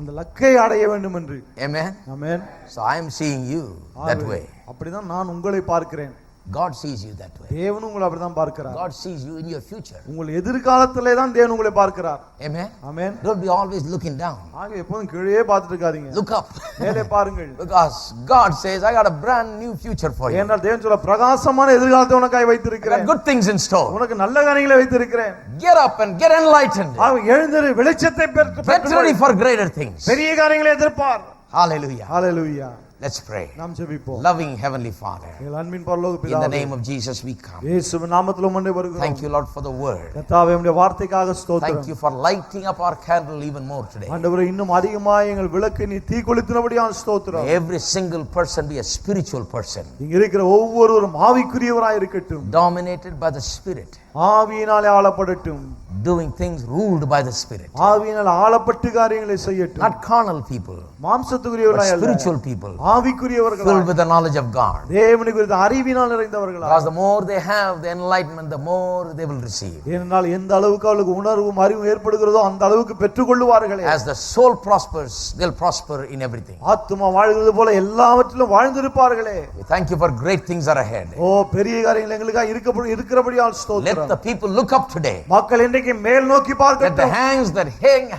B: அந்த லக்கை அடைய வேண்டும் என்று.
A: Amen.
B: Amen.
A: So I am seeing you that way.
B: அப்படிதான் நான் உங்களை பார்க்கிறேன்.
A: God sees you that way.
B: தேவன் உங்களை அப்படிதான் பார்க்கிறார்.
A: God sees you in your future.
B: உங்கள் எதிர்காலத்திலே தான் தேவன் உங்களை பார்க்கிறார்.
A: Amen.
B: Amen.
A: Don't be always looking down.
B: ஆக எப்போதும் கீழே பார்த்துட்டு இருக்காதீங்க.
A: Look up.
B: மேலே பாருங்கள்.
A: Because God says I got a brand new future for you.
B: ஏனென்றால் தேவன் சொல்ல பிரகாசமான எதிர்காலத்தை உனக்காய்
A: I
B: வைத்திருக்கிறேன்.
A: got good things in store.
B: உனக்கு நல்ல காரியங்களை வைத்திருக்கிறேன்.
A: Get up and get enlightened.
B: ஆக எழுந்திரு, வெளிச்சத்தை
A: Get ready for greater things.
B: பெரிய காரியங்களை எதிர்பார்.
A: Hallelujah.
B: Hallelujah.
A: Let's pray.
B: நாம் ஜெபிப்போம்.
A: Loving Heavenly Father,
B: எங்கள் அன்பின் பரலோக
A: in the
B: பிதாவே,
A: name of Jesus we come.
B: இயேசுவின் நாமத்தில் உம்மை வருகிறோம்.
A: Thank you, Lord, for the word.
B: கர்த்தாவே உம்முடைய வார்த்தைக்காக ஸ்தோத்திரம்.
A: Thank you for lighting up our candle even more today.
B: ஆண்டவரே இன்னும் அதிகமாக எங்கள் விளக்கை நீ தீக்குளித்தினபடியால் ஸ்தோத்திரம்.
A: Every single person be a spiritual person,
B: இங்க இருக்கிற ஒவ்வொருவரும் ஆவிக்குரியவராய் இருக்கட்டும்.
A: dominated by the Spirit,
B: ஆவியினாலே ஆளப்படட்டும்.
A: doing things ruled by the Spirit.
B: ஆவியினால் ஆளப்பட்டு காரியங்களை செய்யட்டும்.
A: Not carnal people, but
B: மாம்சத்துக்குரியவர்களாய் அல்ல,
A: spiritual people,
B: ஆவிக்குரியவர்களாய்
A: filled with the knowledge of God.
B: தேவனை குறித்த அறிவினால் நிறைந்தவர்களாய்.
A: Because the more they have the enlightenment, the more they will receive.
B: ஏனென்றால் எந்த அளவுக்கு அவர்களுக்கு உணர்வும் அறிவும் ஏற்படுகிறதோ அந்த அளவுக்கு பெற்றுக்கொள்ளுவார்களே.
A: As the soul prospers, they'll prosper in everything.
B: ஆத்துமா வாழ்கிறது போல எல்லாவற்றிலும் வாழ்ந்திருப்பார்களே.
A: We thank you for great things are ahead.
B: ஓ பெரிய காரியங்கள் எங்களுக்காக இருக்கிறபடியால்
A: Let
B: ஸ்தோத்திரம்.
A: the people look up today.
B: மக்கள் இன்றைக்கு மேல் நோக்கி
A: Let the
B: பார்க்கட்டும்.
A: hands that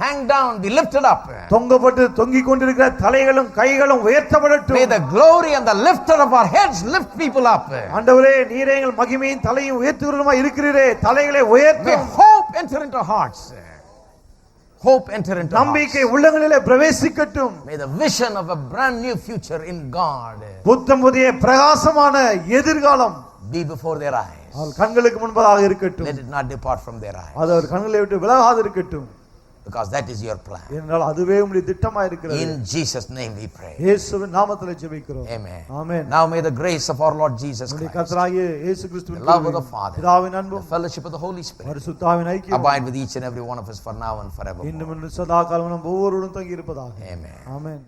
A: hang down be lifted up.
B: தொங்கப்பட்டு தொங்கிக் கொண்டிருக்கிற தலைகளும் கைகளும் உயர்த்தப்படட்டும்.
A: May the glory and the lifter of our heads lift people up.
B: ஆண்டவரே நீரே எங்கள் மகிமையின் தலையும் உயர்த்துகிறவருமாய் இருக்கிறீரே, தலைகளை
A: May
B: உயர்த்தும்.
A: hope enter into hearts. hope enter into
B: நம்பிக்கை
A: hearts.
B: உள்ளங்களிலே பிரவேசிக்கட்டும்.
A: May the vision of a brand new future in God
B: புத்தம் புதிய பிரகாசமான எதிர்காலம்
A: be before their eyes.
B: அவர் கண்களுக்கு முன்பதாக இருக்கட்டும்.
A: Let it not depart from their eyes,
B: அது அவர் கண்களை விட்டு விலகாது இருக்கட்டும்.
A: because that is your plan.
B: ஏனென்றால் அதுவே உம்முடைய திட்டமாக இருக்கிறது.
A: In Jesus' name we pray.
B: இயேசுவின் நாமத்திலே ஜெபிக்கிறோம்.
A: Amen.
B: Amen.
A: Now may the grace of our Lord Jesus
B: நம்முடைய
A: Christ,
B: கர்த்தராகிய இயேசு கிறிஸ்துவின்
A: the love of the
B: கிருபையும்,
A: Father,
B: பிதாவின்
A: the
B: அன்பும்
A: fellowship of the Holy Spirit
B: பரிசுத்தாவின் ஐக்கியமும்
A: abide with each and every one of us for now and forevermore.
B: இன்னும் சதா காலமும் ஒவ்வொருவரும் தங்கி இருப்பதாக.
A: Amen.
B: ஆமென்.